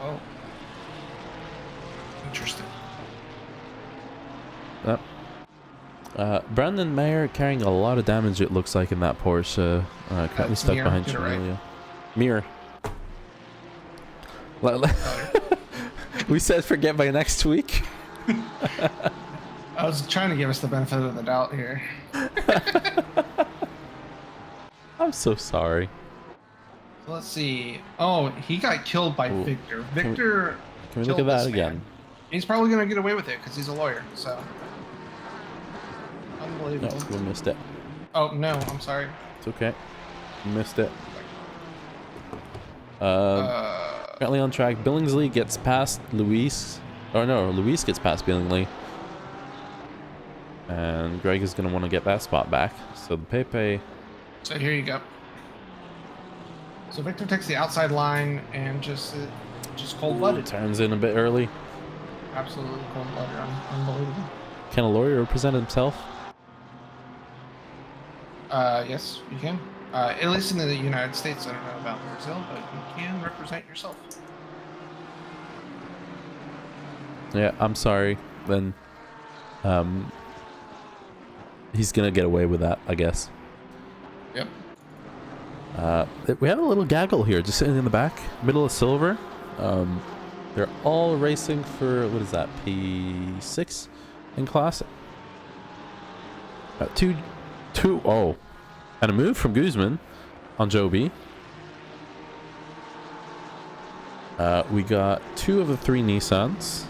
Oh. Interesting. Yep. Brandon Mayer carrying a lot of damage, it looks like, in that Porsche. Currently stuck Mir, behind get it right. Chameleon. Mir. We said forget by next week. I was trying to give us the benefit of the doubt here. I'm so sorry. Let's see. Oh, he got killed by Ooh. Victor. Victor. Can we look killed at that this again? man. He's probably gonna get away with it because he's a lawyer. So. No, Unbelievable. we missed it. Oh no, I'm sorry. It's okay. We missed it. Currently on track. Billingsley gets past Luis. Oh no, Luis gets past Billingsley. And Greg is going to want to get that spot back. So the Pepe... So here you go. So Victor takes the outside line and just cold-blooded. turns in a bit early. Absolutely cold-blooded. Unbelievable. Can a lawyer represent himself? Yes, you can. At least in the United States, I don't know about Brazil, but you can represent yourself. Yeah, I'm sorry. Then, he's gonna get away with that, I guess. Yep. We have a little gaggle here, just sitting in the back, middle of silver. They're all racing for, what is that, P6 in class? Oh, and a move from Guzman on Joby. We got 2 of the 3 Nissans.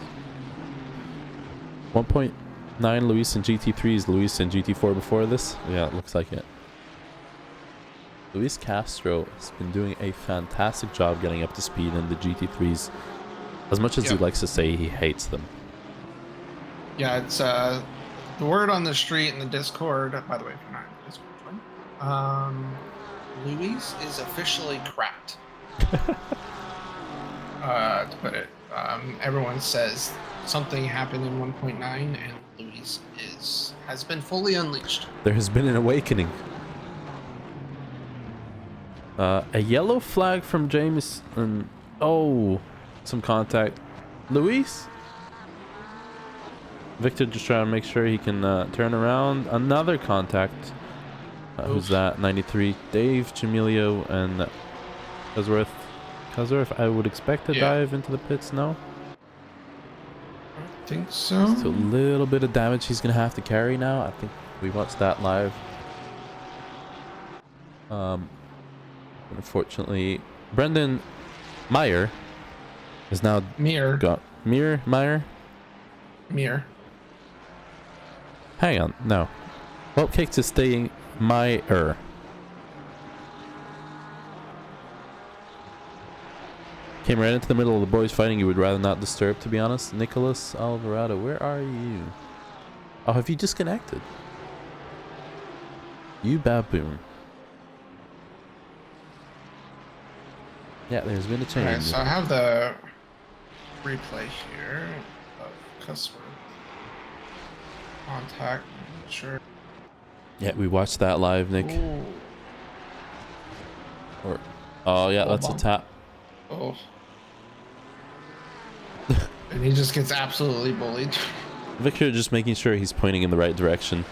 1.9 Luis and GT3s, Luis and GT4 before this. Yeah, it looks like it. Luis Castro has been doing a fantastic job getting up to speed in the GT3s. As much as he likes to say he hates them. Yeah, it's the word on the street in the Discord. By the way, if you're not in the Discord, Luis is officially cracked. To put it, everyone says something happened in 1.9, and Luis has been fully unleashed. There has been an awakening. A yellow flag from James, and oh, some contact. Luis? Victor just trying to make sure he can turn around. Another contact. Who's that? 93. Dave, Jamilio, and Cosworth. Cosworth, I would expect to dive into the pits, no? I think so. Just a little bit of damage he's going to have to carry now. I think we watched that live. Unfortunately, Brendan Meyer is now Mir. Meyer. Hang on, no. Well, Cakes is staying Meyer. Came right into the middle of the boys fighting. You would rather not disturb, to be honest. Nicholas Alvarado, where are you? Oh, have you disconnected? You baboon. Yeah, there's been a All right, change. so I have the replay here of customer contact. Sure. Yeah, we watched that live, Nick. Ooh. Or, oh yeah, Full that's a bump. tap. Oh. And he just gets absolutely bullied. Victor just making sure he's pointing in the right direction.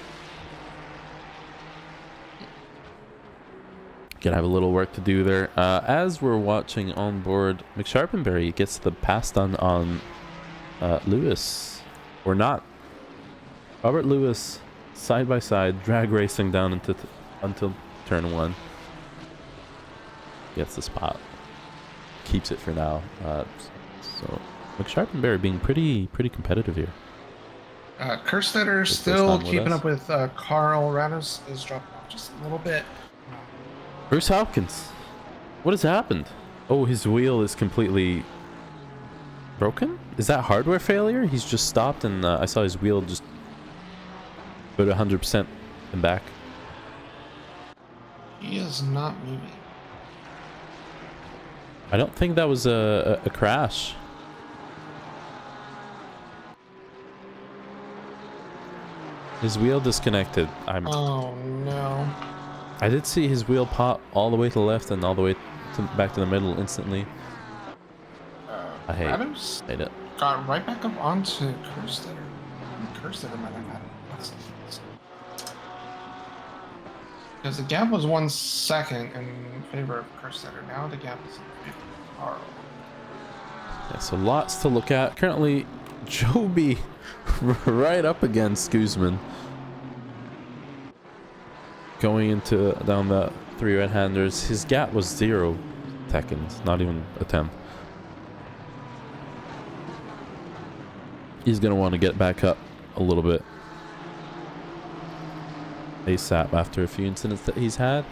Gonna have a little work to do there. As we're watching on board, McSharpenberry gets the pass done on Lewis, or not. Robert Lewis, side by side, drag racing down until turn 1. Gets the spot, keeps it for now. So McSharpenberry being pretty competitive here. Kerstetter His first still time with keeping us. up with Carl. Ranos is dropping off just a little bit. Bruce Hopkins, what has happened? Oh, his wheel is completely broken? Is that hardware failure? He's just stopped and I saw his wheel just go to 100% and back. He is not moving. I don't think that was a crash. His wheel disconnected. Oh no. I did see his wheel pop all the way to the left and all the way back to the middle instantly. I hate Ranos it. got right back up onto Kerstetter. Kerstetter might have had it. Because the gap was 1 second in favor of Kerstetter. Now the gap is in favor of Carl. Yeah, so lots to look at. Currently, Joby right up against Guzman. Going into down the 3 right-handers. His gap was 0 seconds, not even a 10. He's going to want to get back up a little bit ASAP after a few incidents that he's had.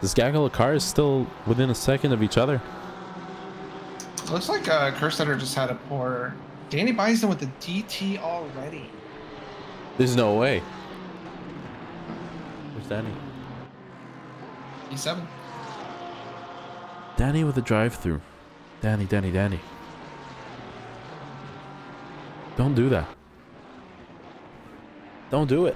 This gaggle of cars is still within a second of each other. Looks like Kerstetter just had a poor... Danny Bison with the DT already. There's no way. Where's Danny? E7. Danny with a drive-through. Danny. Don't do that. Don't do it.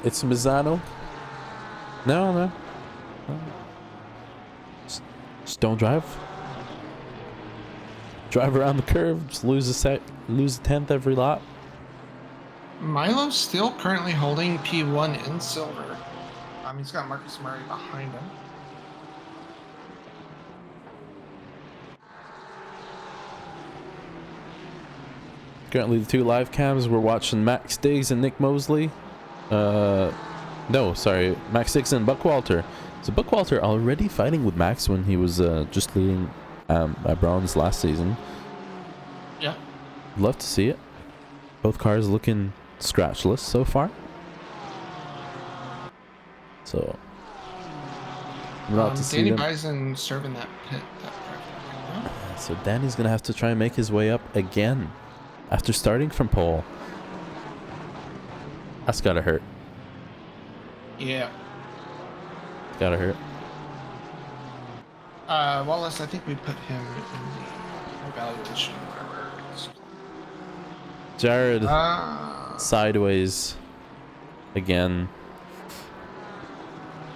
It's Misano. No. Just don't drive. Drive around the curve. Just lose a 10th every lap. Milo's still currently holding P1 in silver. He's got Marcus Murray behind him. Currently, the 2 live cams, we're watching Max Diggs and Nick Mosley. No, sorry, Max Diggs and Buck Walter. So Buck Walter already fighting with Max when he was just leading at Bronze last season. Yeah. Love to see it. Both cars looking scratchless so far. So we're not to see Danny them. Bison serving that pit. Right now. So Danny's gonna have to try and make his way up again after starting from pole. That's gotta hurt. Yeah. Gotta hurt. Wallace, I think we put him in the evaluation. Whatever it is. Jared sideways again.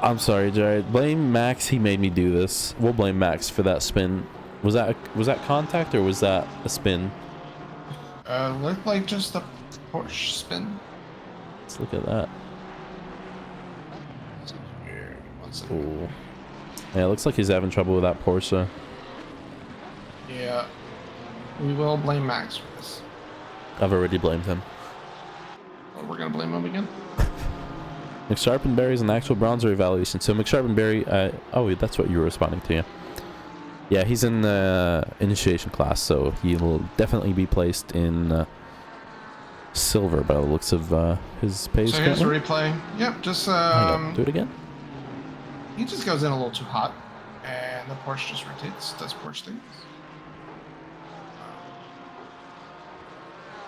I'm sorry, Jared. Blame Max. He made me do this. We'll blame Max for that spin. Was that contact or was that a spin? Looked like just a Porsche spin. Let's look at that. Ooh. Yeah, it looks like he's having trouble with that Porsche. Yeah. We will blame Max for this. I've already blamed him. Oh, we're gonna blame him again? McSharpenberry is an actual bronzer evaluation. So McSharpenberry, oh, that's what you were responding to, yeah. Yeah, he's in the initiation class, so he'll definitely be placed in silver by the looks of his page. So here's a replay. Yep, just do it again. he just goes in a little too hot, and the Porsche just rotates. Does Porsche things?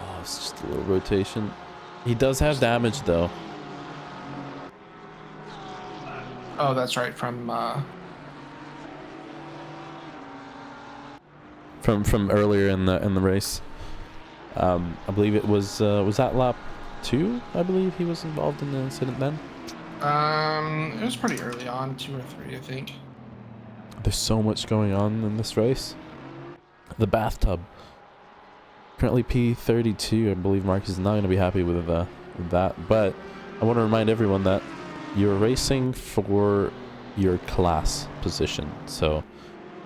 Oh, it's just a little rotation. He does have damage though. Oh, that's right. From from earlier in the race. I believe it was that lap 2? I believe he was involved in the incident then. it was pretty early on, 2 or 3, I think. There's so much going on in this race. The bathtub. Currently P32. I believe Mark is not going to be happy with that. But I want to remind everyone that you're racing for your class position. So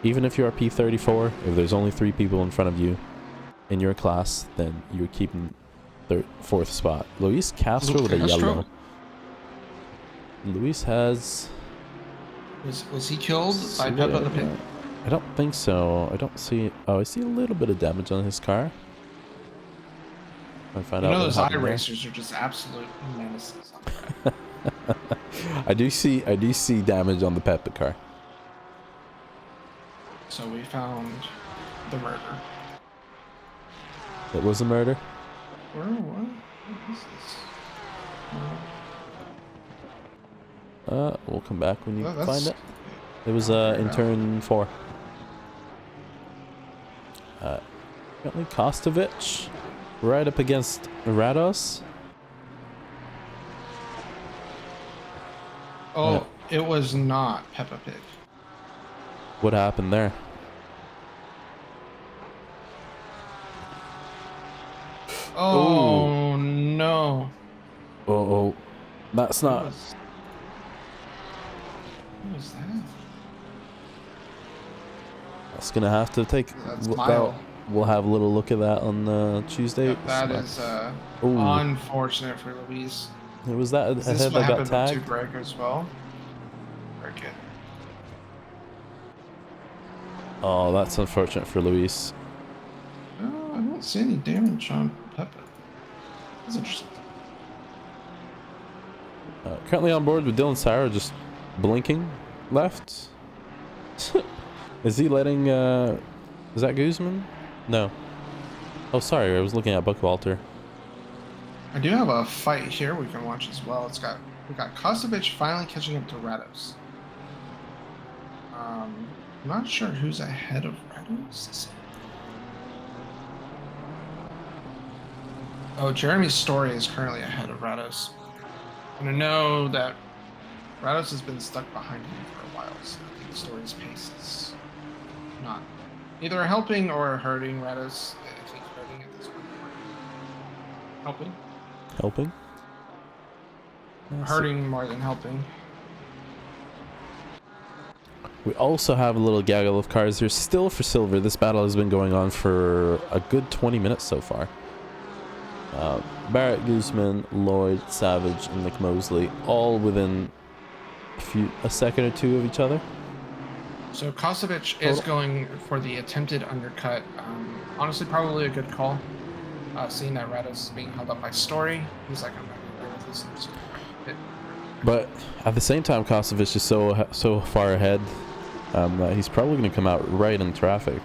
even if you're P34, if there's only 3 people in front of you in your class, then you're keeping 4th spot. Luis Castro with a yellow. Luis has... Was he killed by Peppa the Pig? I don't think so. I don't see... Oh, I see a little bit of damage on his car. I find out those happened there. iRacers are just absolute menaces. I do see damage on the Peppa car. So we found the murder. It was a murder? Where? What is this? We'll come back when you Oh, find it. It was in turn 4. Currently Kostovic right up against Rados. Oh, it was not Peppa Pig. What happened there? Oh no. Oh, that's not... What was that? That's gonna have to take... That's Mile. We'll have a little look at that on Tuesday. Yep, that is unfortunate for Luis. It was that Is this ahead what that got happened tagged? to Greg as well? Okay. Oh, that's unfortunate for Luis. Oh, I don't see any damage on Peppa. That's interesting. Currently on board with Dylan Sauer, just blinking left. Is he letting... is that Guzman? No. Oh, sorry, I was looking at Buckwalter. I do have a fight here we can watch as well. We got Kostovic finally catching up to Rados. I'm not sure who's ahead of Rados. Oh, Jeremy Story is currently ahead of Rados. And I know that Rados has been stuck behind him for a while, so I think Story's pace is not either helping or hurting Rados. I think hurting at this point. Helping? Helping? Hurting more than helping. We also have a little gaggle of cars here still for silver. This battle has been going on for a good 20 minutes so far. Barrett, Guzman, Lloyd, Savage, and Nick Mosley, all within a second or two of each other. So Kostovic is going for the attempted undercut. Honestly, probably a good call. Seeing that Rados is being held up by Story, he's like, I'm not going to do this. But at the same time, Kostovic is so far ahead that he's probably going to come out right in traffic.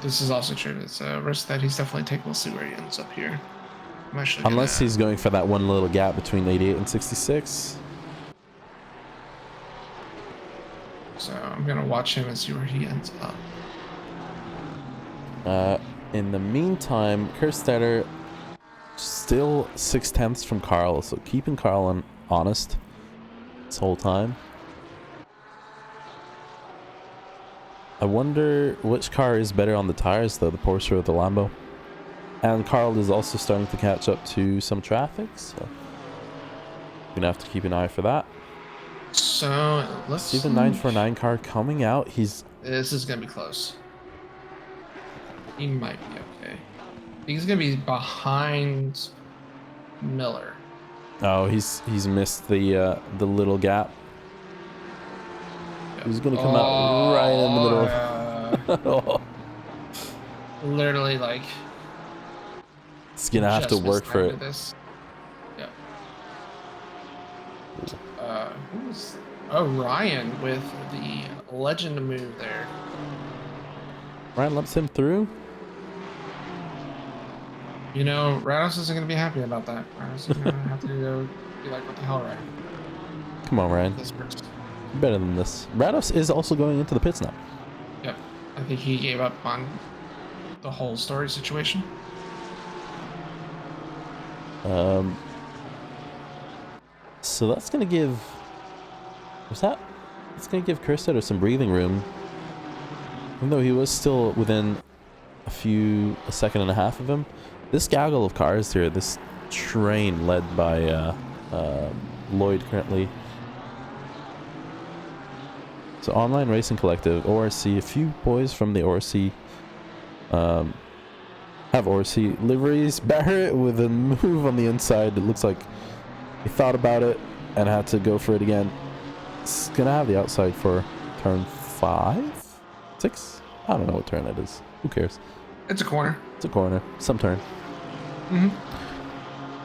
This is also true. It's a risk that he's definitely taking. We'll see where he ends up here. Unless he's going for that one little gap between 88 and 66. So I'm going to watch him and see where he ends up. In the meantime, Kerstetter still 6/10 from Carl, so keeping Carl honest this whole time. I wonder which car is better on the tires though, the Porsche or the Lambo. And Carl is also starting to catch up to some traffic, so you're gonna have to keep an eye for that. So let's see the 949 car coming out. This is gonna be close. He might be okay. He's gonna be behind Miller. Oh, he's missed the little gap. Yep. He's gonna come out right in the middle of literally like it's gonna have to work for it. This. Yep. Ryan with the legend move there. Ryan lets him through. You know, Rados isn't going to be happy about that. Rados is going to have to go be like, what the hell, Ryan? Come on, Ryan. This person. Better than this. Rados is also going into the pits now. Yep. I think he gave up on the whole story situation. So that's gonna give. What's that? It's gonna give Kerstetter some breathing room. Even though he was still within a second and a half of him. This gaggle of cars here, this train led by Lloyd currently. So Online Racing Collective, ORC, a few boys from the ORC have ORC liveries. Barrett with a move on the inside. It looks like he thought about it and had to go for it again. It's gonna have the outside for turn 5? 6? I don't know what turn it is. Who cares? It's a corner. It's a corner. Some turn. Mm-hmm.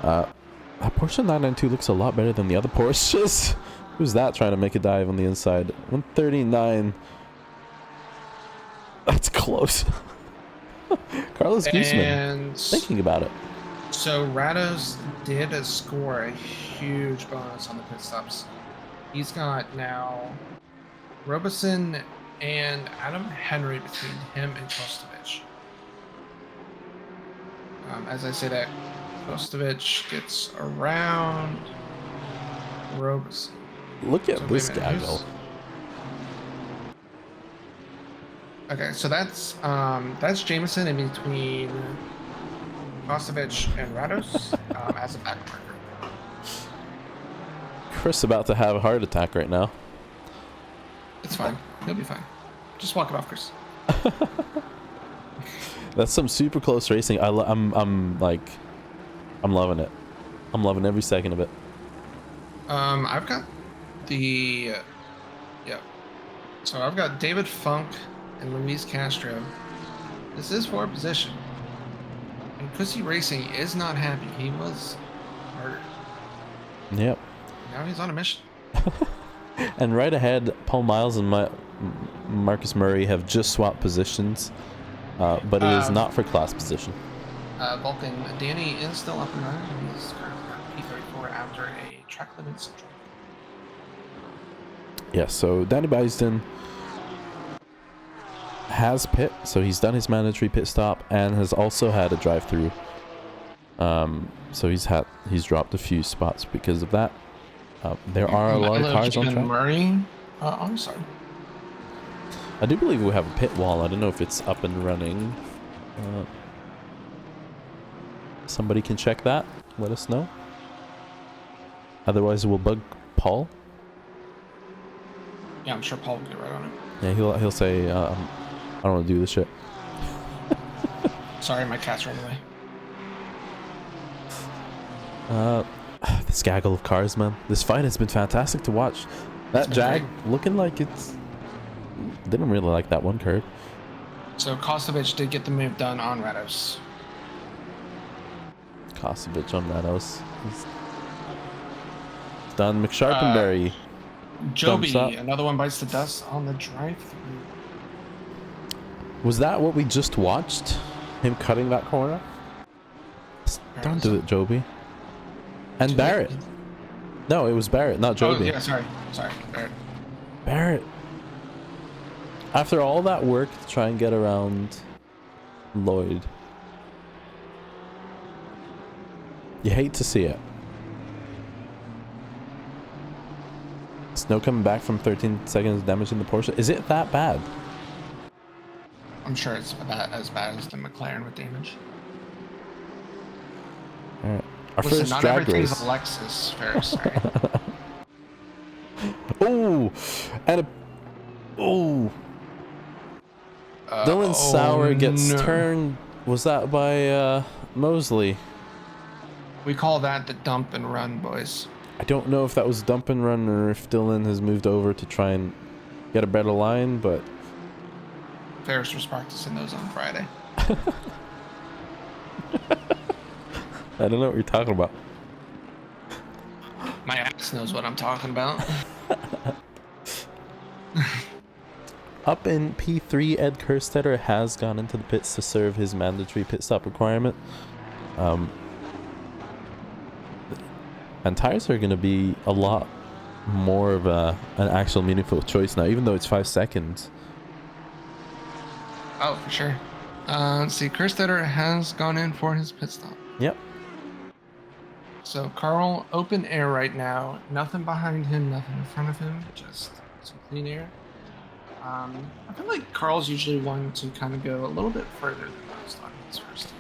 That Porsche 992 looks a lot better than the other Porsches. Who's that trying to make a dive on the inside? 139. That's close. Carlos Guzman. And Thinking about it. so Rados did score a huge bonus on the pit stops. He's got now Robeson and Adam Henry between him and Kostovich. As I say that, Kostovich gets around Robeson. Look at So this wait a minute, gaggle. Okay, so that's Jameson in between Kostovich and Rados as a back marker. Chris about to have a heart attack right now. It's fine. He'll be fine. Just walk it off, Chris. That's some super close racing. I'm loving it. I'm loving every second of it. I've got the yeah. So I've got David Funk and Luis Castro. This is for position. And Pussy Racing is not happy. He was murdered. Yep. Now he's on a mission. And right ahead, Paul Miles and Marcus Murray have just swapped positions, but it is not for class position. Vulcan, Danny is still up and running. He's currently P34 after a track limit central. Yeah, so Danny Bysden has pit, so he's done his mandatory pit stop and has also had a drive-through. So he's dropped a few spots because of that. There are a lot of cars on track. Murray, I'm sorry. I do believe we have a pit wall. I don't know if it's up and running. Somebody can check that. Let us know. Otherwise, we'll bug Paul. Yeah, I'm sure Paul will get right on it. Yeah, he'll say, I don't want to do this shit. Sorry, my cat's ran away. This gaggle of cars, man. This fight has been fantastic to watch. That Jag great. looking like it's... Didn't really like that one curve. So Kostovich did get the move done on Rados. Kostovich on Rados. He's done. McSharpenberry. Thumbs up. Joby, another one bites the dust on the drive-through. Was that what we just watched? Him cutting that corner? Don't do it, Joby. And Barrett. No, it was Barrett, not Joby. Oh, yeah, sorry, Barrett. Barrett. After all that work to try and get around Lloyd, you hate to see it. Snow coming back from 13 seconds damaging the Porsche. Is it that bad? I'm sure it's as bad as the McLaren with damage. All right. Our Listen, first not drag everything's race. a Lexus, Ferris. Sorry. Oh, and a oh. Dylan Sauer gets turned. Was that by Mosley? We call that the dump and run, boys. I don't know if that was dump and run or if Dylan has moved over to try and get a better line, but Ferris was practicing those on Friday. I don't know what you're talking about. My ass knows what I'm talking about. Up in P3, Ed Kerstetter has gone into the pits to serve his mandatory pit stop requirement. And tires are going to be a lot more of an actual meaningful choice now, even though it's 5 seconds. Oh, for sure. Let's see. Kerstetter has gone in for his pit stop. Yep. So Carl, open air right now. Nothing behind him, nothing in front of him. Just some clean air. I feel like Carl's usually one to kind of go a little bit further than most on his first.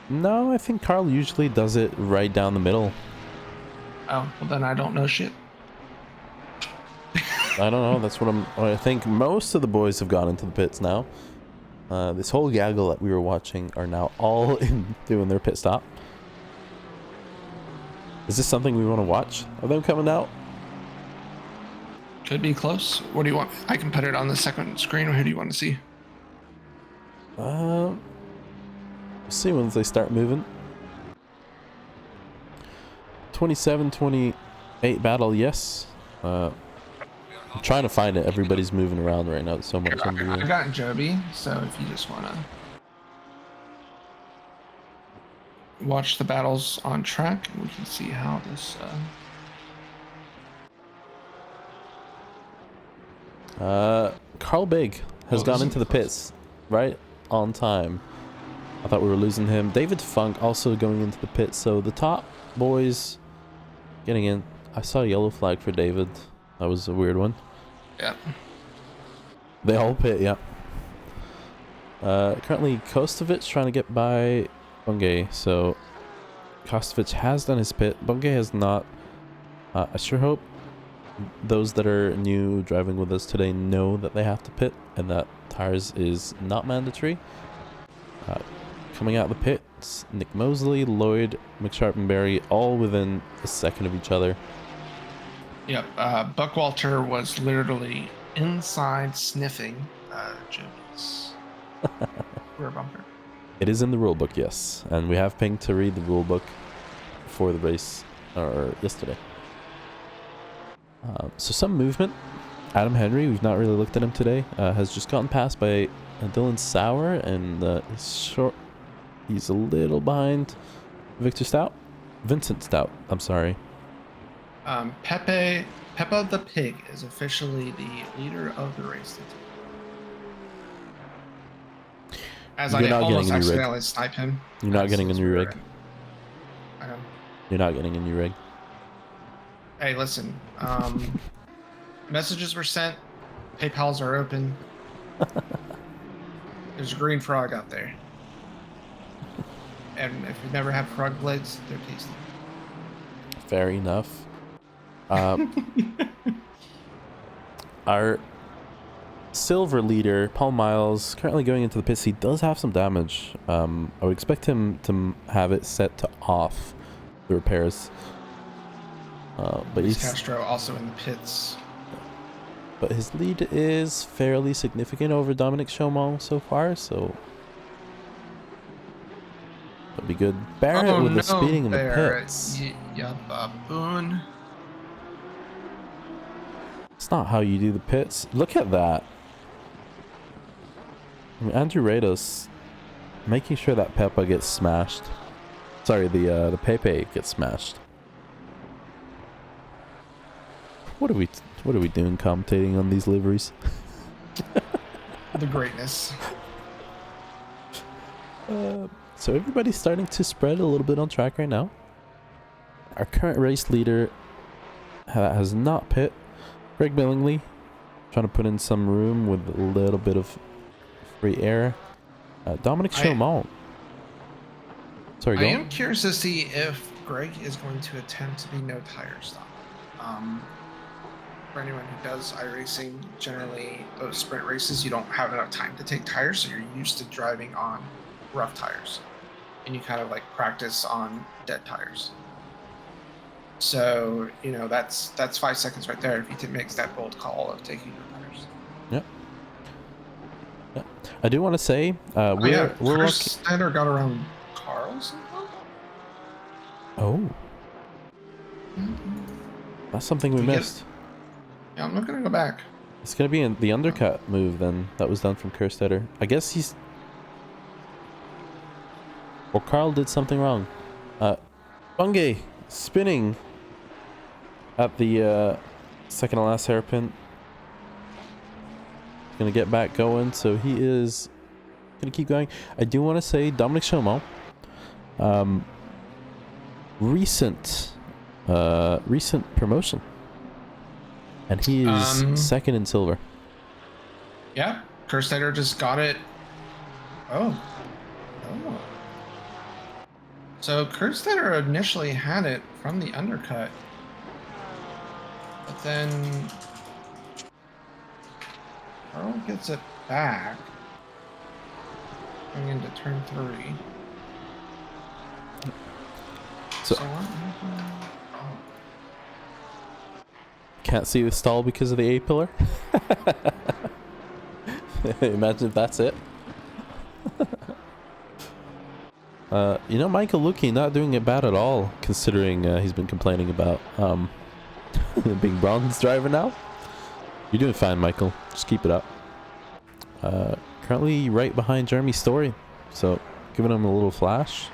No, I think Carl usually does it right down the middle. Oh, well then I don't know shit. I don't know. That's what I think most of the boys have gone into the pits now. This whole gaggle that we were watching are now all in doing their pit stop. Is this something we want to watch of them coming out? Could be close. What do you want? I can put it on the second screen. Or who do you want to see? We'll see once they start moving. 27-28 battle, yes. I'm trying to find it. Everybody's moving around right now. It's so much. I got Joby, so if you just want to watch the battles on track, we can see how this. Carl Big has gone into the pits right on time. I thought we were losing him. David Funk also going into the pits. So the top boys getting in. I saw a yellow flag for David. That was a weird one. Yeah. They all pit, yeah. Currently Kostovic trying to get by Bungay. So Kostovic has done his pit. Bungay has not. I sure hope those that are new driving with us today know that they have to pit and that tires is not mandatory. Coming out of the pits, Nick Mosley, Lloyd, McSharp and Barry all within a second of each other. Yep. Buckwalter was literally inside sniffing Joby's rear bumper. It is in the rulebook, yes, and we have pinged to read the rulebook before the race or yesterday. So some movement. Adam Henry, we've not really looked at him today, has just gotten passed by Dylan Sauer, and he's short. He's a little behind Vincent Stout. I'm sorry. Peppa the Pig is officially the leader of the race. As You're I not almost getting a new rig. accidentally snipe him. You're not getting a new rig. I know. You're not getting a new rig. Hey, listen. Messages were sent. PayPal's are open. There's a green frog out there. And if you've never had frog blades, they're tasty. Fair enough. Our silver leader, Paul Miles, currently going into the pits. He does have some damage. I would expect him to have it set to off the repairs. But he's Castro also in the pits. But his lead is fairly significant over Dominic Chaumont so far, so that'd be good. Barrett with the speeding in the pits. Yeah, baboon. It's not how you do the pits. Look at that. I mean, Andrew Rados making sure that Peppa gets smashed. Sorry, the Pepe gets smashed. What are we doing commentating on these liveries? The greatness. So everybody's starting to spread a little bit on track right now. Our current race leader has not pit. Greg Billingsley trying to put in some room with a little bit of free air. Dominic Chaumont. Sorry, go I on. am curious to see if Greg is going to attempt to be no tire stop. For anyone who does iRacing, generally those sprint races, you don't have enough time to take tires, so you're used to driving on rough tires, and you kind of like practice on dead tires. So that's 5 seconds right there if he makes that bold call of taking no tires. Yep. Yeah. I do want to say we're Steiner got around Carlson. Oh, that's something we missed. Yeah, I'm not gonna go back. It's gonna be in the undercut move then that was done from Kerstetter. I guess he's or Carl did something wrong. Bungay spinning at the second to last hairpin. Gonna get back going, so he is gonna keep going. I do want to say Dominic Chomo, recent promotion, and he is second in silver. Yeah, Kerstetter just got it. Oh. So Kerstetter initially had it from the undercut, but then Carl gets it back going into turn 3. So can't see the stall because of the A pillar. Imagine if that's it. You know, Michael Luki not doing it bad at all, considering he's been complaining about being bronze driver now. You're doing fine, Michael. Just keep it up. Currently right behind Jeremy Story, so giving him a little flash.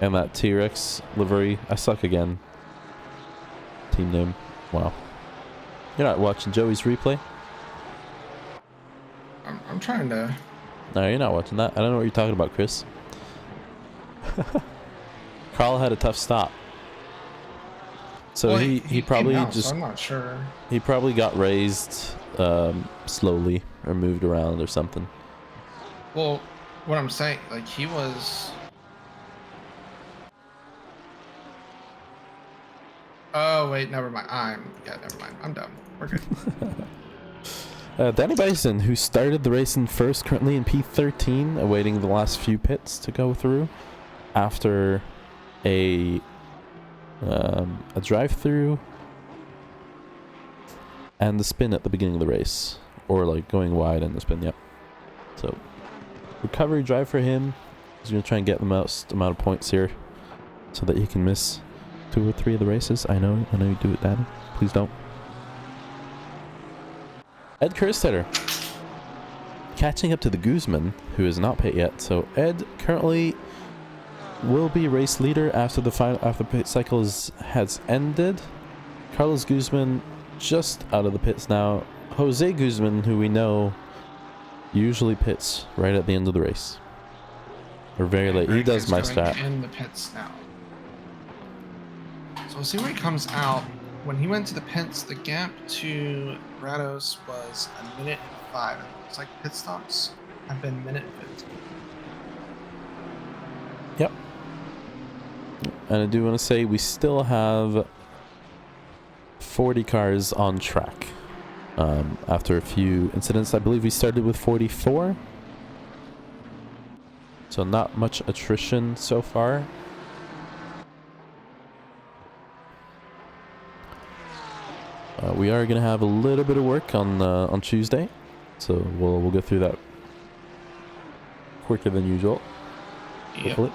And that T-Rex livery. I suck again. Team name. Wow. You're not watching Joey's replay? I'm trying to. No, you're not watching that. I don't know what you're talking about, Chris. Carl had a tough stop. So Well, he probably out, just... so I'm not sure. He probably got raised slowly or moved around or something. Well, what I'm saying, like, he was... Oh, wait, never mind. Never mind. I'm done. We're good. Danny Bison, who started the race in first, currently in P13, awaiting the last few pits to go through after a drive-through and the spin at the beginning of the race, or like going wide and the spin. Yep. So recovery drive for him. He's gonna try and get the most amount of points here, so that he can miss 2 or 3 of the races. I know you do it, Danny. Please don't. Ed Kerstetter catching up to the Guzman, who is not pit yet. So Ed currently will be race leader after the pit cycle has ended. Carlos Guzman just out of the pits now. Jose Guzman, who we know usually pits right at the end of the race, or very late. He does my strat. In the pits now. So we'll see where he comes out. When he went to the pits, the gap to Grados was 1 minute and 5. And it looks like pit stops have been 1 minute and 15. Yep. And I do want to say we still have 40 cars on track. After a few incidents, I believe we started with 44. So not much attrition so far. We are going to have a little bit of work on Tuesday, so we'll go through that quicker than usual, hopefully.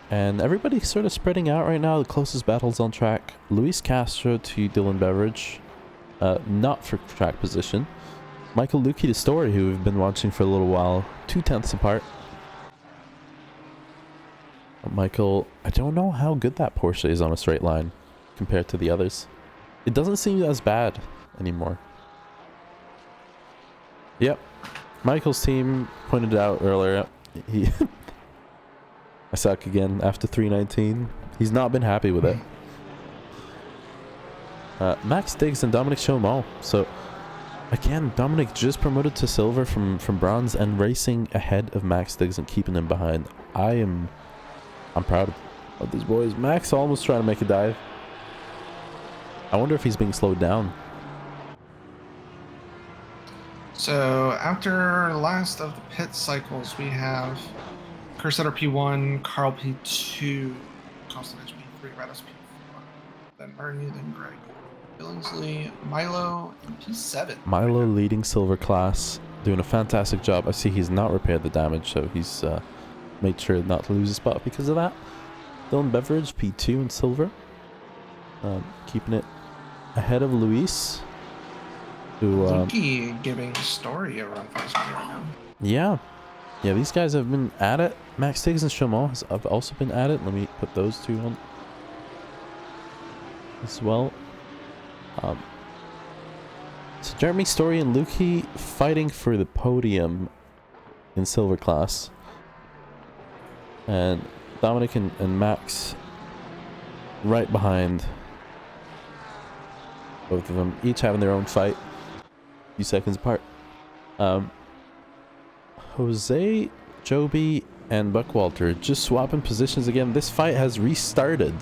And everybody's sort of spreading out right now. The closest battle's on track. Luis Castro to Dylan Beveridge, not for track position. Michael Luki to Story, who we've been watching for a little while, 2/10 apart. Michael, I don't know how good that Porsche is on a straight line compared to the others. It doesn't seem as bad anymore. Yep. Michael's team pointed out earlier, he I suck again after 319. He's not been happy with it. Max Diggs and Dominic Chaumont. So again, Dominic just promoted to silver from bronze and racing ahead of Max Diggs and keeping him behind. I'm proud of these boys. Max almost trying to make a dive. I wonder if he's being slowed down. So after last of the pit cycles, we have Kerstetter P1, Carl P2, Constantine P3, Grados P4, then Murray, then Greg Billingsley, Milo, and P7. Milo leading silver class, doing a fantastic job. I see he's not repaired the damage, so he's made sure not to lose a spot because of that. Dylan Beveridge, P2 in silver. Keeping it ahead of Luis, who Luki giving Story a run for his money right now. Yeah, these guys have been at it. Max Diggs and Chaumont have also been at it. Let me put those two on. as well. So Jeremy Story and Lukey fighting for the podium in silver class. And Dominic and Max right behind both of them, each having their own fight, a few seconds apart. Jose, Joby, and Buckwalter just swapping positions again. This fight has restarted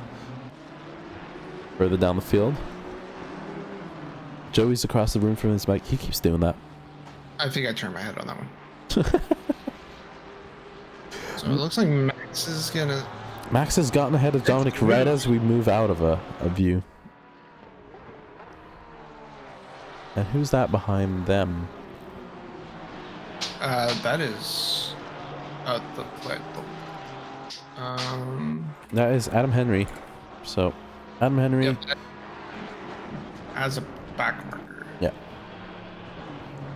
further down the field. Joey's across the room from his mic. He keeps doing that. I think I turned my head on that one. So it looks like Max is gonna. Max has gotten ahead of Dominic right as we move out of a view. And who's that behind them? That is. That is Adam Henry. So, Adam Henry. Yep, as a back marker. Yeah.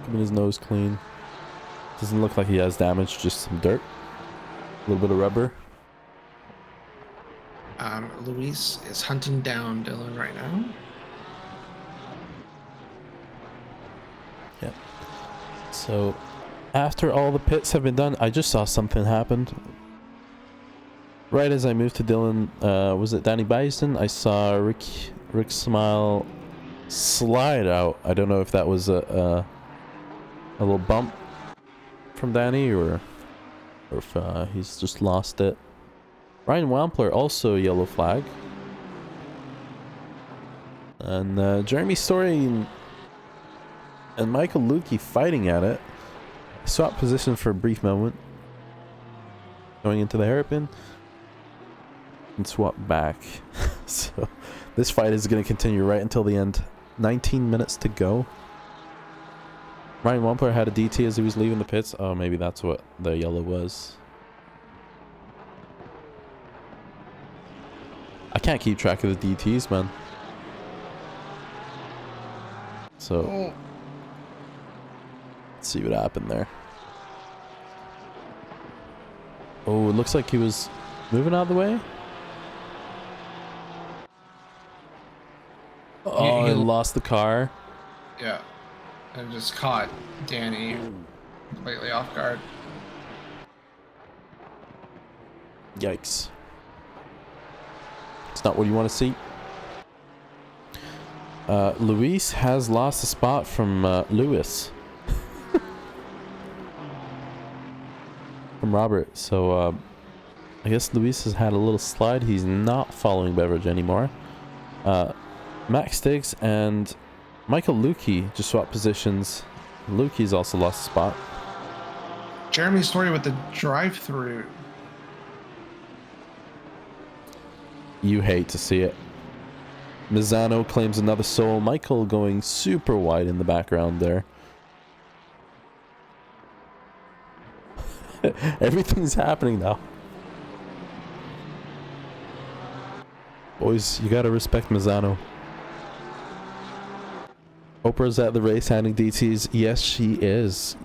Keeping his nose clean. Doesn't look like he has damage, just some dirt. A little bit of rubber. Luis is hunting down Dylan right now. Yeah. So, after all the pits have been done, I just saw something happen. Right as I moved to Dylan, was it Danny Bison? I saw Rick Smile slide out. I don't know if that was a little bump from Danny or if he's just lost it. Ryan Wampler also yellow flag. And Jeremy Story and Michael Lukey fighting at it. Swap position for a brief moment. Going into the hairpin. And swap back. So this fight is going to continue right until the end. 19 minutes to go. Ryan Wampler had a DT as he was leaving the pits. Oh, maybe that's what the yellow was. I can't keep track of the DTs, man. So let's see what happened there. Oh, it looks like he was moving out of the way. Oh, he lost the car. Yeah. And just caught Danny completely off guard. Yikes. It's not what you want to see. Luis has lost a spot from Lewis. From Robert. So I guess Luis has had a little slide. He's not following Beverage anymore. Max Stiggs and Michael Lukey just swapped positions. Lukey's also lost a spot. Jeremy Story with the drive-through. You hate to see it. Misano claims another soul. Michael going super wide in the background there. Everything's happening now. Boys, you gotta respect Misano. Oprah's at the race handing DTs. Yes, she is.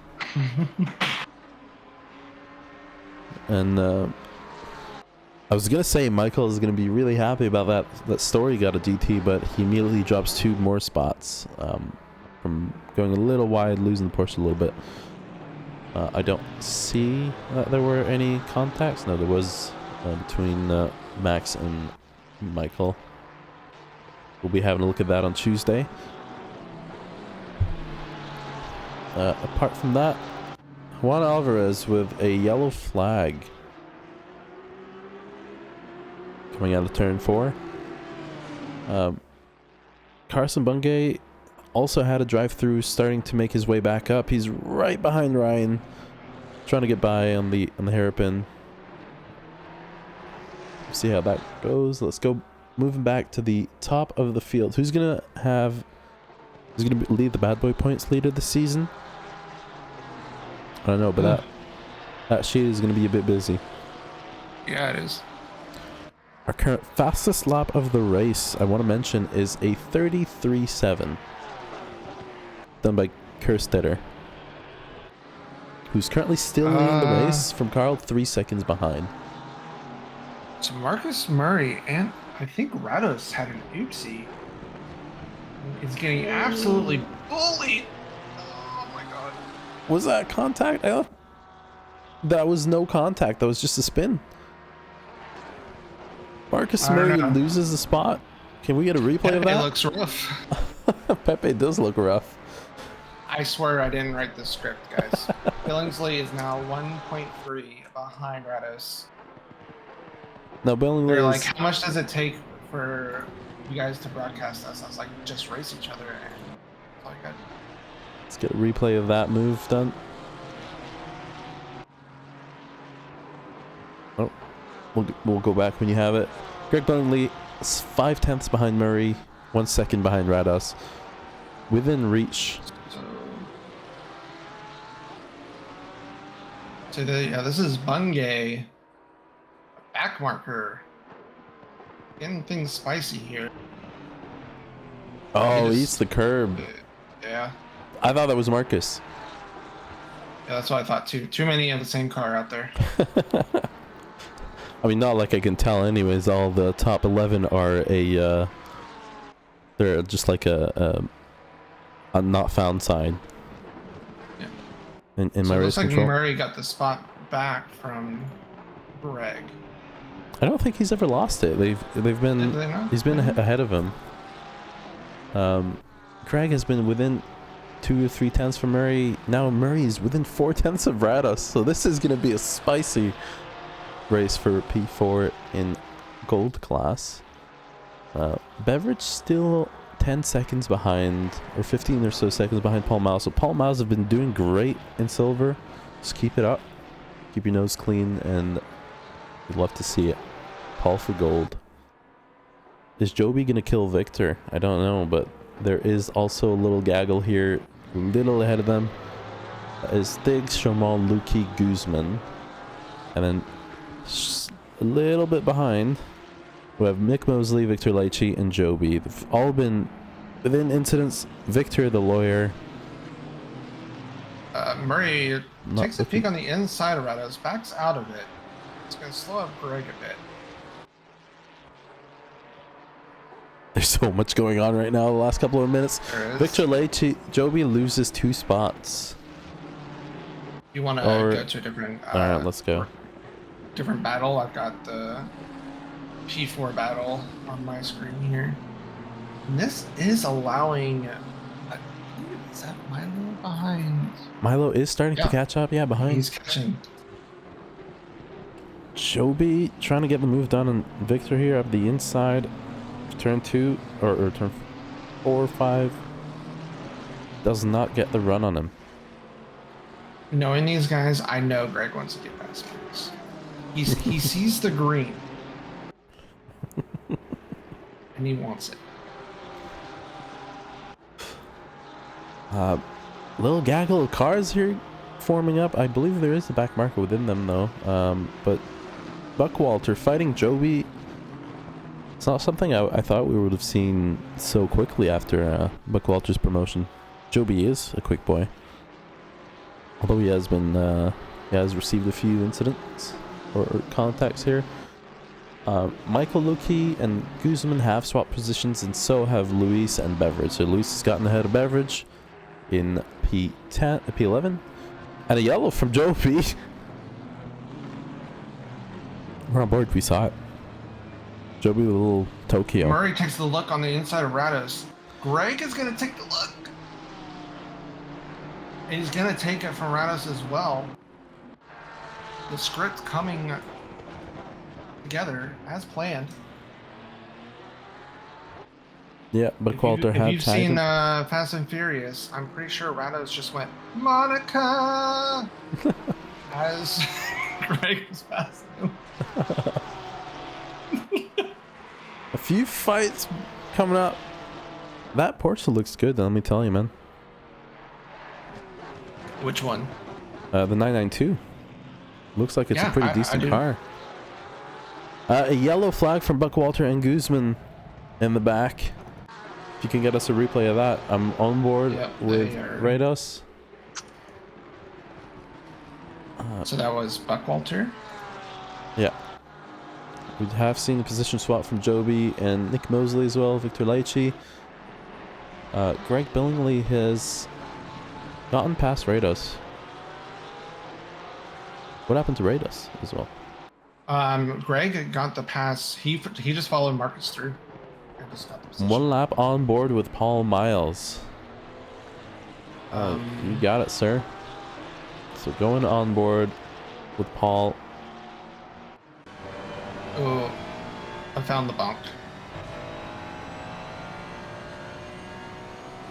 And I was gonna say Michael is gonna be really happy about that Story got a DT, but he immediately drops 2 more spots from going a little wide, losing the Porsche a little bit. I don't see that there were any contacts. No, there was between Max and Michael. We'll be having a look at that on Tuesday. Apart from that, Juan Alvarez with a yellow flag coming out of turn 4. Carson Bungay also had a drive-through starting to make his way back up. He's right behind Ryan, trying to get by on the hairpin. See how that goes. Let's go moving back to the top of the field. Who's gonna lead the bad boy points leader this season? I don't know, but that sheet is gonna be a bit busy. Yeah, it is. Our current fastest lap of the race, I want to mention, is a 33.7 done by Kerstetter, who's currently still leading the race from Carl, 3 seconds behind. So Marcus Murray and I think Rados had an oopsie. He's getting absolutely bullied. Oh my god. Was that contact? That was no contact. That was just a spin. Marcus I don't Murray know. loses the spot. Can we get a replay of It that? looks rough. Pepe does look rough. I swear I didn't write the script, guys. Billingsley is now 1.3 behind Rados. No, Billingsley They're is... like, how much does it take for you guys to broadcast us? I was like, just race each other, and that's all I got. Let's get a replay of that move done. Oh, we'll go back when you have it. Greg Billingsley is 5/10 behind Murray, 1 second behind Rados. Within reach. So this is Bungay, back marker. Getting things spicy here. Oh, He he just- eats the curb. Yeah. I thought that was Marcus. Yeah, that's what I thought too. Too many of the same car out there. I mean, not like I can tell anyways. All the top 11 are they're just like a not found sign. Yeah. In So my it race looks like control. Murray got the spot back from Greg. I don't think he's ever lost it. They've Did been they not? he's been ahead of him. Craig has been within 2 or 3 tenths from Murray. Now Murray's within 4 tenths of Rados. So this is going to be a spicy race for P4 in gold class. Beveridge still 10 seconds behind, or 15 or so seconds behind Paul Miles. So Paul Miles have been doing great in silver. Just keep it up. Keep your nose clean, and we'd love to see it. Paul for gold. Is Joby going to kill Victor? I don't know, but there is also a little gaggle here, a little ahead of them. Is Stiggs, Chaumont, Luki, Guzman. And then a little bit behind, we have Mick Mosley, Victor Leitchi, and Joby. They've all been within incidents. Victor, the lawyer. Murray Not takes a looking- peek on the inside of Rados, backs out of it. It's going to slow up Greg a bit. There's so much going on right now the last couple of minutes. There is. Victor Leitchi, Joby loses 2 spots. You want to Or- go to a different Alright, let's go. different battle? I've got the P4 battle on my screen here. And this is allowing... is that Milo behind? Milo is starting Yeah. to catch up. Yeah, behind. He's catching. Joby trying to get the move done, and Victor here up the inside. Turn 2 or turn 4 or 5 does not get the run on him. Knowing these guys, I know Greg wants to get past Max. He sees the green. And he wants it. Little gaggle of cars here forming up. I believe there is a back marker within them though. But Buckwalter fighting Joby. It's not something I thought we would have seen so quickly after Buckwalter's promotion. Joby is a quick boy. Although he has been, he has received a few incidents or contacts here. Michael Luki and Guzman have swapped positions, and so have Luis and Beveridge. So Luis has gotten ahead of Beveridge in P10, P11, and a yellow from Joby. We're on board. We saw it. Joby with a little Tokyo. Murray takes the look on the inside of Rados. Greg is going to take the look. And he's going to take it from Rados as well. The script coming together as planned. Yeah, but Buckwalter If had you've tagged seen him. Fast and Furious, I'm pretty sure Rados just went, Monica! as Greg was passing him. A few fights coming up. That Porsche looks good, let me tell you, man. Which one? The 992. Looks like it's a Yeah, pretty I decent do. car. A yellow flag from Buckwalter and Guzman in the back. If you can get us a replay of that, I'm on board Yep, with they are- Rados. So that was Buckwalter. Yeah. We have seen the position swap from Joby and Nick Mosley as well, Victor Leitchi. Greg Billingsley has gotten past Rados. What happened to Rados as well? Greg got the pass. He just followed Marcus through and just got the position. 1 lap on board with Paul Miles. You got it, sir. So going on board with Paul. Oh, I found the bump.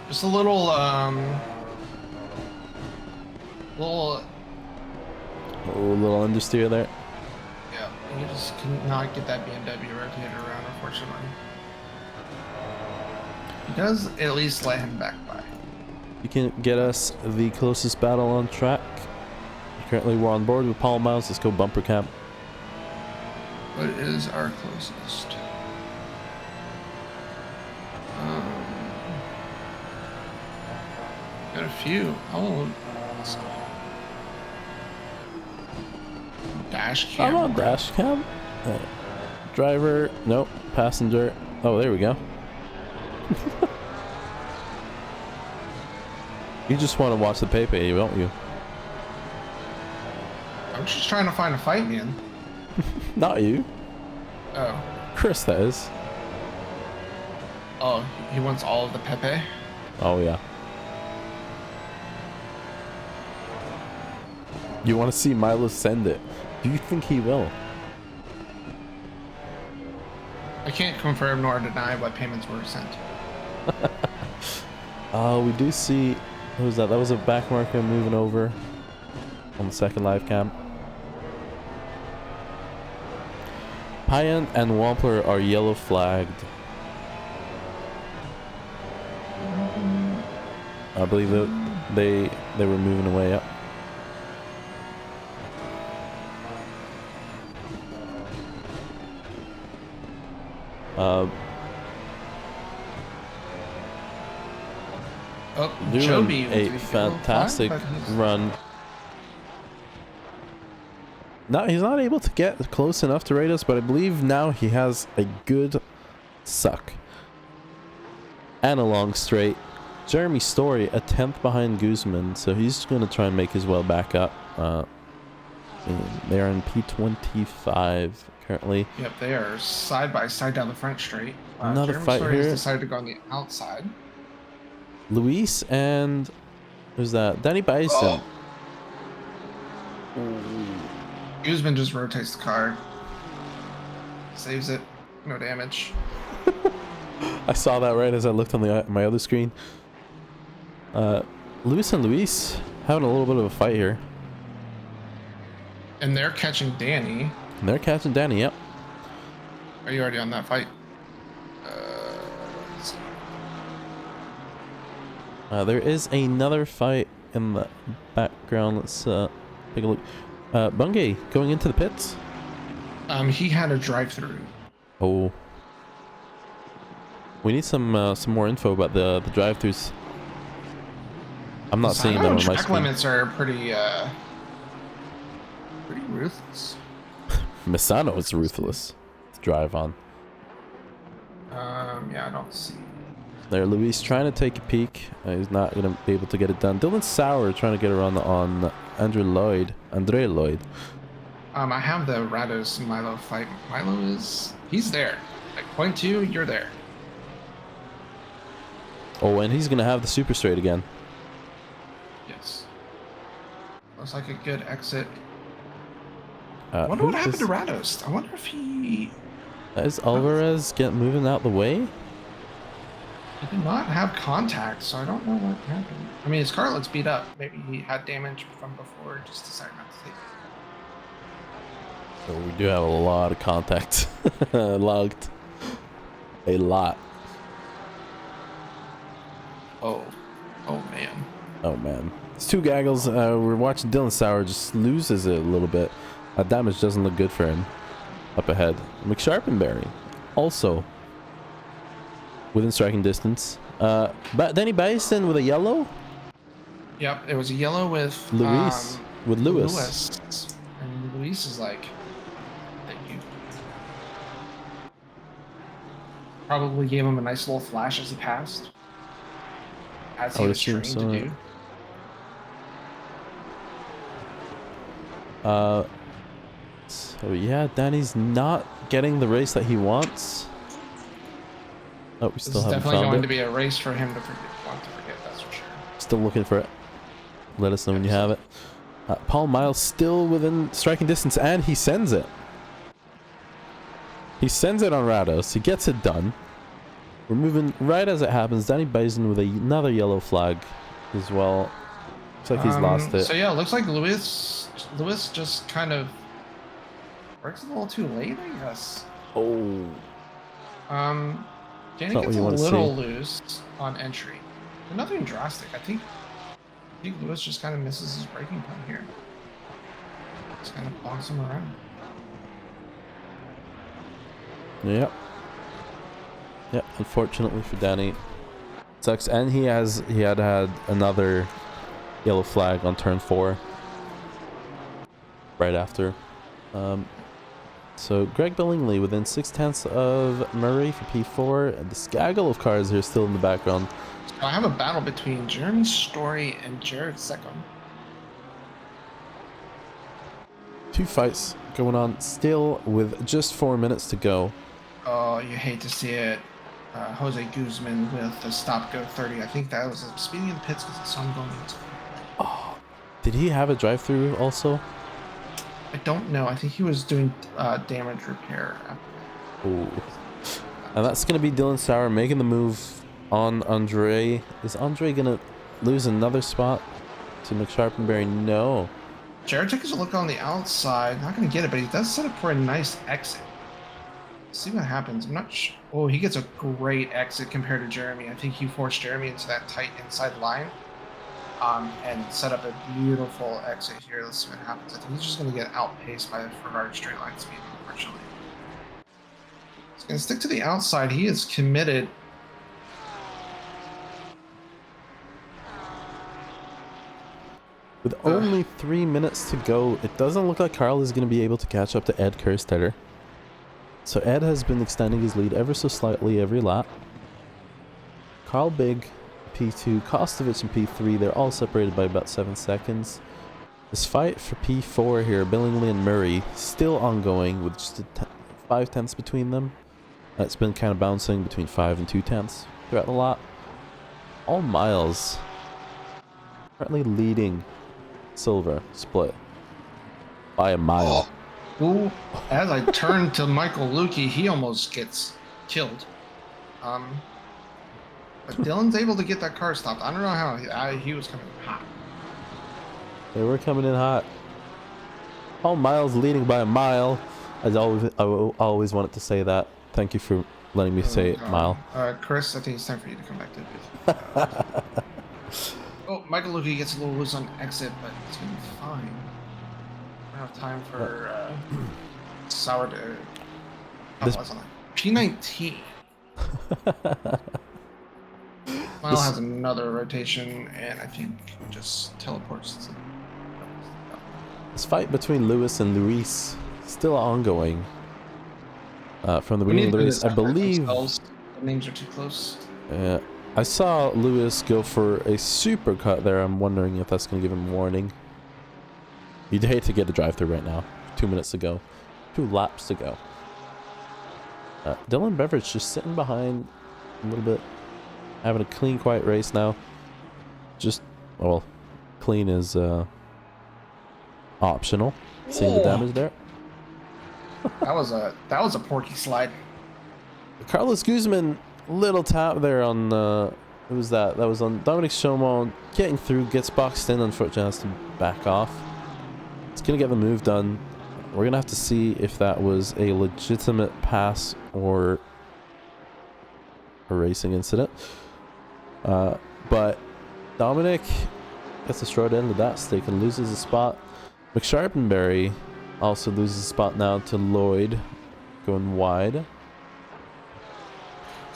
Just a little Oh, a little understeer there. yeah, you just cannot get that BMW rotated around, unfortunately. He does at least let him back by. You can get us the closest battle on track. Currently we're on board with Paul Miles. Let's go bumper cam. What is our closest? Got a few. Oh, let's go. Dash cam. I'm on dash cam. Driver, nope. Passenger. Oh, there we go. You just want to watch the Pepe, don't you? I'm just trying to find a fight, man. Not you. Oh. Chris, that is. Oh, he wants all of the Pepe? Oh, yeah. You want to see Milo send it. Do you think he will? I can't confirm nor deny what payments were sent. We do see... Who was that? That was a back marker moving over on the second live cam. Payan and Wampler are yellow flagged. I believe that they were moving away up. Doing Joby a fantastic run. No, he's not able to get close enough to rate us, but I believe now he has a good suck. And a long straight. Jeremy Story, a 10th behind Guzman, so he's going to try and make his way back up. They're in P25 currently. Yep, they are side by side down the front straight. Another Jeremy fight Story here. has decided to go on the outside. Luis and... Who's that? Danny Bison. Guzman just rotates the car. Saves it. No damage. I saw that right as I looked on my other screen. Luis and Luis having a little bit of a fight here. And they're catching Danny. And they're catching Danny, yep. Are you already on that fight? There is another fight in the background. Let's take a look. Bungay going into the pits. He had a drive-through. Oh. We need some more info about the drive-thrus. I'm not seeing them on my track screen. limits are pretty ruthless. Misano is ruthless to drive on. Yeah, I don't see. There, Luis trying to take a peek. He's not going to be able to get it done. Dylan Sauer trying to get around on Andre Lloyd. I have the Rados Milo fight. Milo he's there. Like point 2, you're there. Oh, and he's going to have the super straight again. Yes. Looks like a good exit. I wonder what happened to Rados. I wonder if he... Is Alvarez moving out the way? He did not have contact, so I don't know what happened. I mean, his car looks beat up. Maybe he had damage from before, just decided not to take it. So we do have a lot of contact logged. A lot. Oh man. Oh man. It's 2 gaggles. We're watching Dylan Sauer just loses it a little bit. Damage doesn't look good for him. Up ahead. McSharpenberry also within striking distance. But Danny Bison with a yellow? Yep, it was a yellow with Luis. With Lewis. And Luis is like, thank you. Probably gave him a nice little flash as he passed, as I he would was assume trained to so. do. So yeah, Danny's not getting the race that he wants. Oh, we This still is haven't definitely found going it. to be a race for him to want to forget, that's for sure. Still looking for it. Let us know when you have it. Paul Miles still within striking distance, and he sends it. He sends it on Rados. He gets it done. We're moving right as it happens. Danny Bison with another yellow flag as well. Looks like he's lost it. So yeah, it looks like Lewis just kind of works a little too late, I guess. Oh. Danny Not what gets you a want to little see. loose on entry. But nothing drastic. I think Lewis just kind of misses his braking point here. Just kind of bonks him around. Yep. Yep. Unfortunately for Danny, sucks. And he had another yellow flag on turn 4 right after. So Greg Billingsley within 0.6 of Murray for P4, and the gaggle of cars here still in the background. So I have a battle between Jeremy Story and Jared Seckham. 2 fights going on still with just 4 minutes to go. Oh, you hate to see it. Jose Guzman with the stop-go 30. I think that was speeding in the pits because I saw him going into. Oh, did he have a drive-through also? I don't know. I think he was doing damage repair. Oh, and that's going to be Dylan Sauer making the move on Andre. Is Andre going to lose another spot to McSharpenberry? No. Jared took a look on the outside. Not going to get it, but he does set up for a nice exit. Let's see what happens. I'm not sure. Oh, he gets a great exit compared to Jeremy. I think he forced Jeremy into that tight inside line. And set up a beautiful exit here. Let's see what happens. I think he's just going to get outpaced by the Ferrari straight line speed, unfortunately. He's going to stick to the outside. He is committed. With only 3 minutes to go, it doesn't look like Carl is going to be able to catch up to Ed Kerstetter. So Ed has been extending his lead ever so slightly every lap. Carl Big, P2, Kostovich in P3, they're all separated by about 7 seconds. This fight for P4 here, Billingsley and Murray, still ongoing with just 5 tenths between them. It's been kind of bouncing between 5 and 2 tenths throughout the lap. All Miles currently leading Silver split by a mile. Ooh, as I turn to Michael Lukey, he almost gets killed. But Dylan's able to get that car stopped. I don't know how he was coming hot. They were coming in hot. All Miles leading by a mile. I always wanted to say that. Thank you for letting me say it, Mile. Chris, I think it's time for you to come back to this. Oh, Michael Lukey gets a little loose on exit, but it's gonna be fine. I don't have time for sourdough. P19. Mile has another rotation, and I think just teleports to. This fight between Lewis and Luis still ongoing. From the beginning of the race, I believe. The names are too close. I saw Lewis go for a super cut there. I'm wondering if that's going to give him a warning. You'd hate to get a drive-through right now. 2 minutes to go. 2 laps to go. Dylan Beveridge just sitting behind a little bit. Having a clean, quiet race now. Just, well, clean is optional. Seeing the damage there. That was a porky slide. Carlos Guzman, little tap there on who was that? That was on Dominic Chaumont, getting through, gets boxed in, unfortunately has to back off. It's gonna get the move done. We're gonna have to see if that was a legitimate pass or a racing incident. But Dominic gets the short end of that stick and loses a spot. McSharpenberry also loses a spot now to Lloyd, going wide.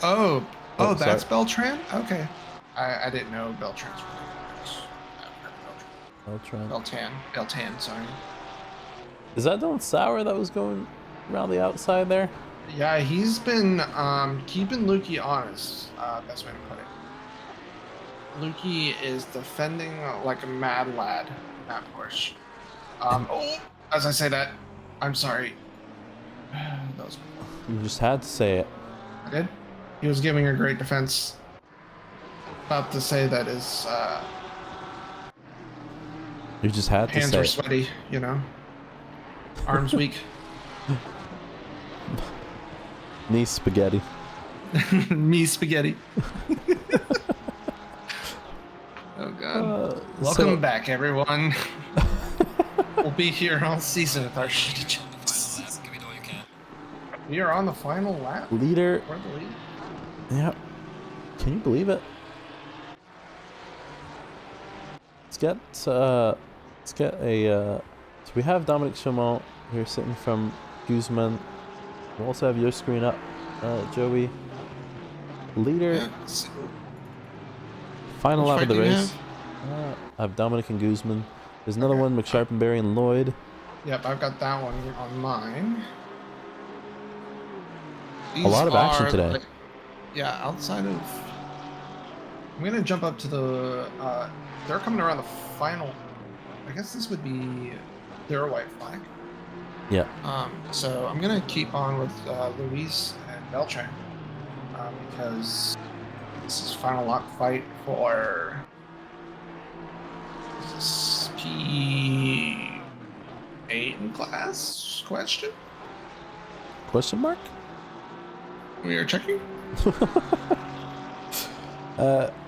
Oh, that's sorry. Beltran? Okay. I didn't know Beltran's Beltan, sorry. Is that Dylan Sauer that was going around the outside there? Yeah, he's been keeping Lukey honest. Best way to put it. Lukey is defending like a mad lad in that Porsche. Oh, as I say that, I'm sorry. That was my fault. You just had to say it. I did. He was giving a great defense. About to say that his You just had to hands say were it. sweaty, you know, arms weak. Knee spaghetti. Me spaghetti. Oh god. Welcome back, everyone. We'll be here all season with our shitty jokes. Give it all you can. We are on the final lap. Leader. We're the lead. Yeah. Can you believe it? Let's get a so we have Dominic Chaumont here sitting from Guzman. We also have your screen up, Joey. Leader. Yeah. Final Which lap of fight the do you race. I have Dominic and Guzman. There's another one, McSharpenberry and Lloyd. Yep, I've got that one on mine. A lot of action are, today. like, yeah, outside of... I'm going to jump up to the... they're coming around the final... I guess this would be their white flag. Yeah. So I'm going to keep on with Luis and Beltran. Because this is final lap fight for... Is this P8 in class? Question? Question mark? We are checking.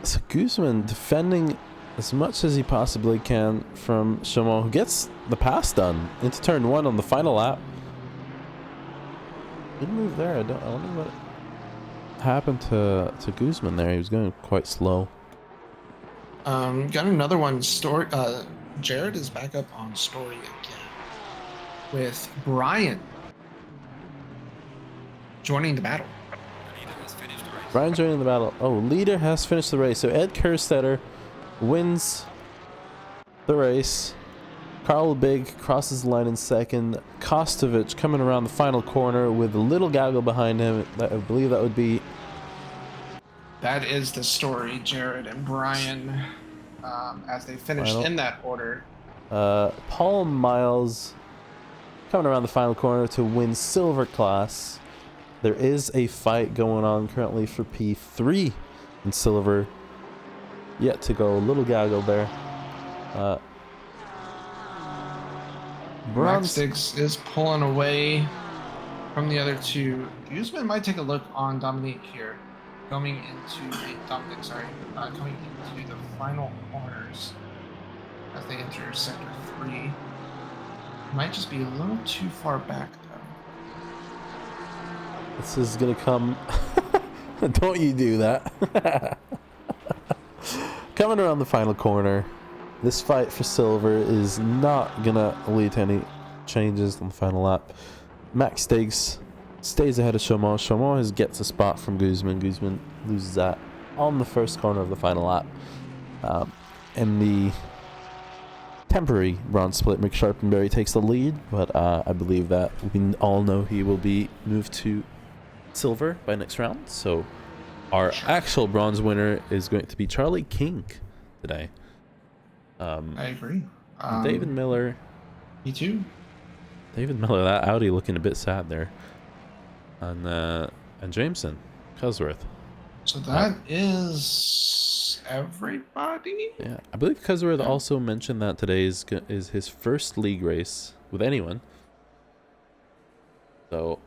So Guzman defending as much as he possibly can from Chaumont, who gets the pass done into turn one on the final lap. Good move there. I wonder what happened to Guzman there. He was going quite slow. Got another one. Story. Jared is back up on story again with Brian joining the battle. Brian joining the battle. Oh, leader has finished the race. So Ed Kerstetter wins the race. Carl Big crosses the line in second. Kostovich coming around the final corner with a little gaggle behind him. I believe that would be... That is the story, Jared and Brian, as they finished in that order. Paul Miles coming around the final corner to win silver class. There is a fight going on currently for P3 in silver. Yet to go. Little gaggle there. Max Diggs is pulling away from the other two. Guzman might take a look on Dominique here. Coming into the final corners as they enter sector 3. Might just be a little too far back though. This is gonna come. Don't you do that. Coming around the final corner. This fight for silver is not gonna lead to any changes on the final lap. Max Diggs stays ahead of Chaumont. Chaumont gets a spot from Guzman. Guzman loses that on the first corner of the final lap. In the temporary bronze split, McSharpenberry takes the lead, but I believe that we all know he will be moved to silver by next round. So our actual bronze winner is going to be Charlie King today. I agree. David Miller. Me too. David Miller, that Audi looking a bit sad there. And Jameson Cusworth. So that is everybody? Yeah, I believe Cusworth also mentioned that today is his first league race with anyone. So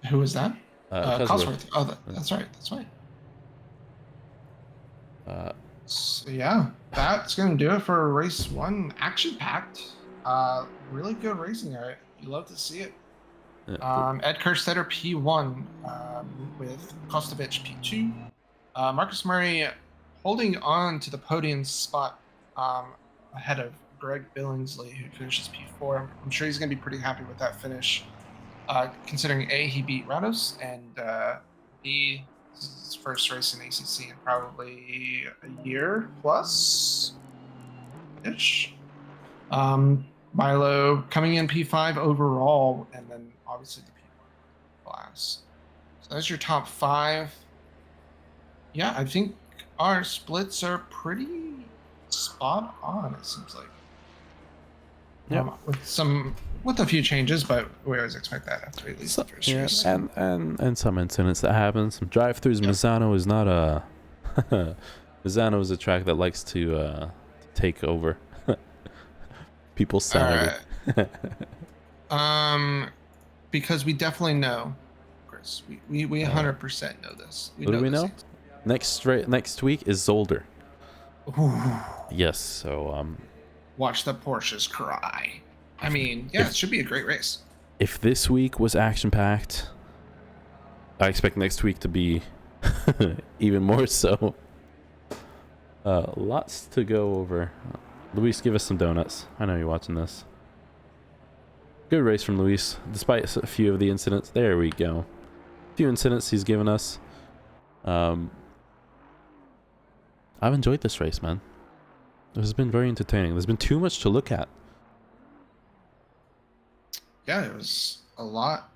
who is that? Cusworth. Oh, that's right. That's right. So yeah, that's gonna do it for race 1. Action packed. Really good racing. You love to see it. Ed Kerstetter P1 with Kostovich P2. Marcus Murray holding on to the podium spot ahead of Greg Billingsley, who finishes P4. I'm sure he's going to be pretty happy with that finish, considering A, he beat Rados, and B, this is his first race in ACC in probably a year plus-ish. Milo coming in P5 overall, and then obviously the P1 class. That's your top 5. Yeah, I think our splits are pretty spot on. It seems like. Yep. With a few changes, but we always expect that after we leave the first Yeah, race. and some incidents that happen, some drive-throughs. Yep. Misano is not a Misano is a track that likes to take over people's sanity. Because we definitely know, Chris. We 100% know this. What do we know? Next week is Zolder. Ooh. Yes, so watch the Porsches cry. I mean, yeah, it should be a great race. If this week was action-packed, I expect next week to be even more so. Lots to go over. Luis, give us some donuts. I know you're watching this. Good race from Luis, despite a few of the incidents. There we go. A few incidents he's given us. I've enjoyed this race, man. It has been very entertaining. There's been too much to look at. Yeah, it was a lot.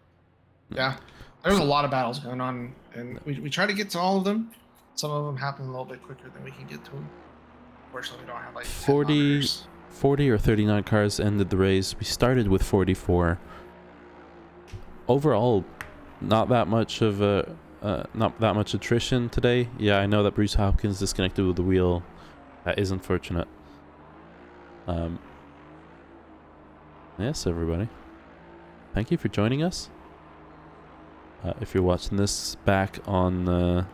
Yeah, there was a lot of battles going on, and we try to get to all of them. Some of them happen a little bit quicker than we can get to them. Unfortunately, we don't have like 40 or 39 cars ended the race. We started with 44. Overall, not that much attrition today. Yeah, I know that Bruce Hopkins disconnected with the wheel. That is unfortunate. Yes, everybody. Thank you for joining us. If you're watching this back on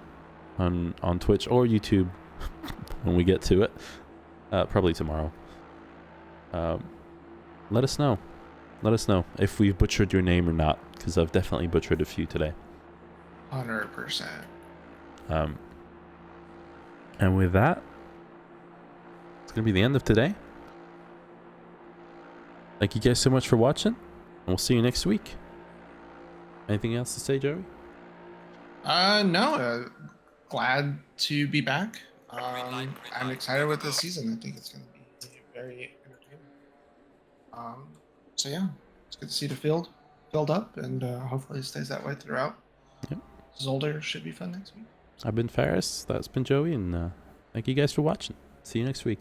Twitch or YouTube when we get to it, probably tomorrow. Let us know. Let us know if we've butchered your name or not, because I've definitely butchered a few today. 100%. And with that, it's gonna be the end of today. Thank you guys so much for watching, and we'll see you next week. Anything else to say, Joey? No. Glad to be back. I'm excited with this season. I think it's going to be very entertaining. So yeah, it's good to see the field filled up, and hopefully it stays that way throughout. Yep. Zolder should be fun next week. I've been Ferris. That's been Joey, and thank you guys for watching. See you next week.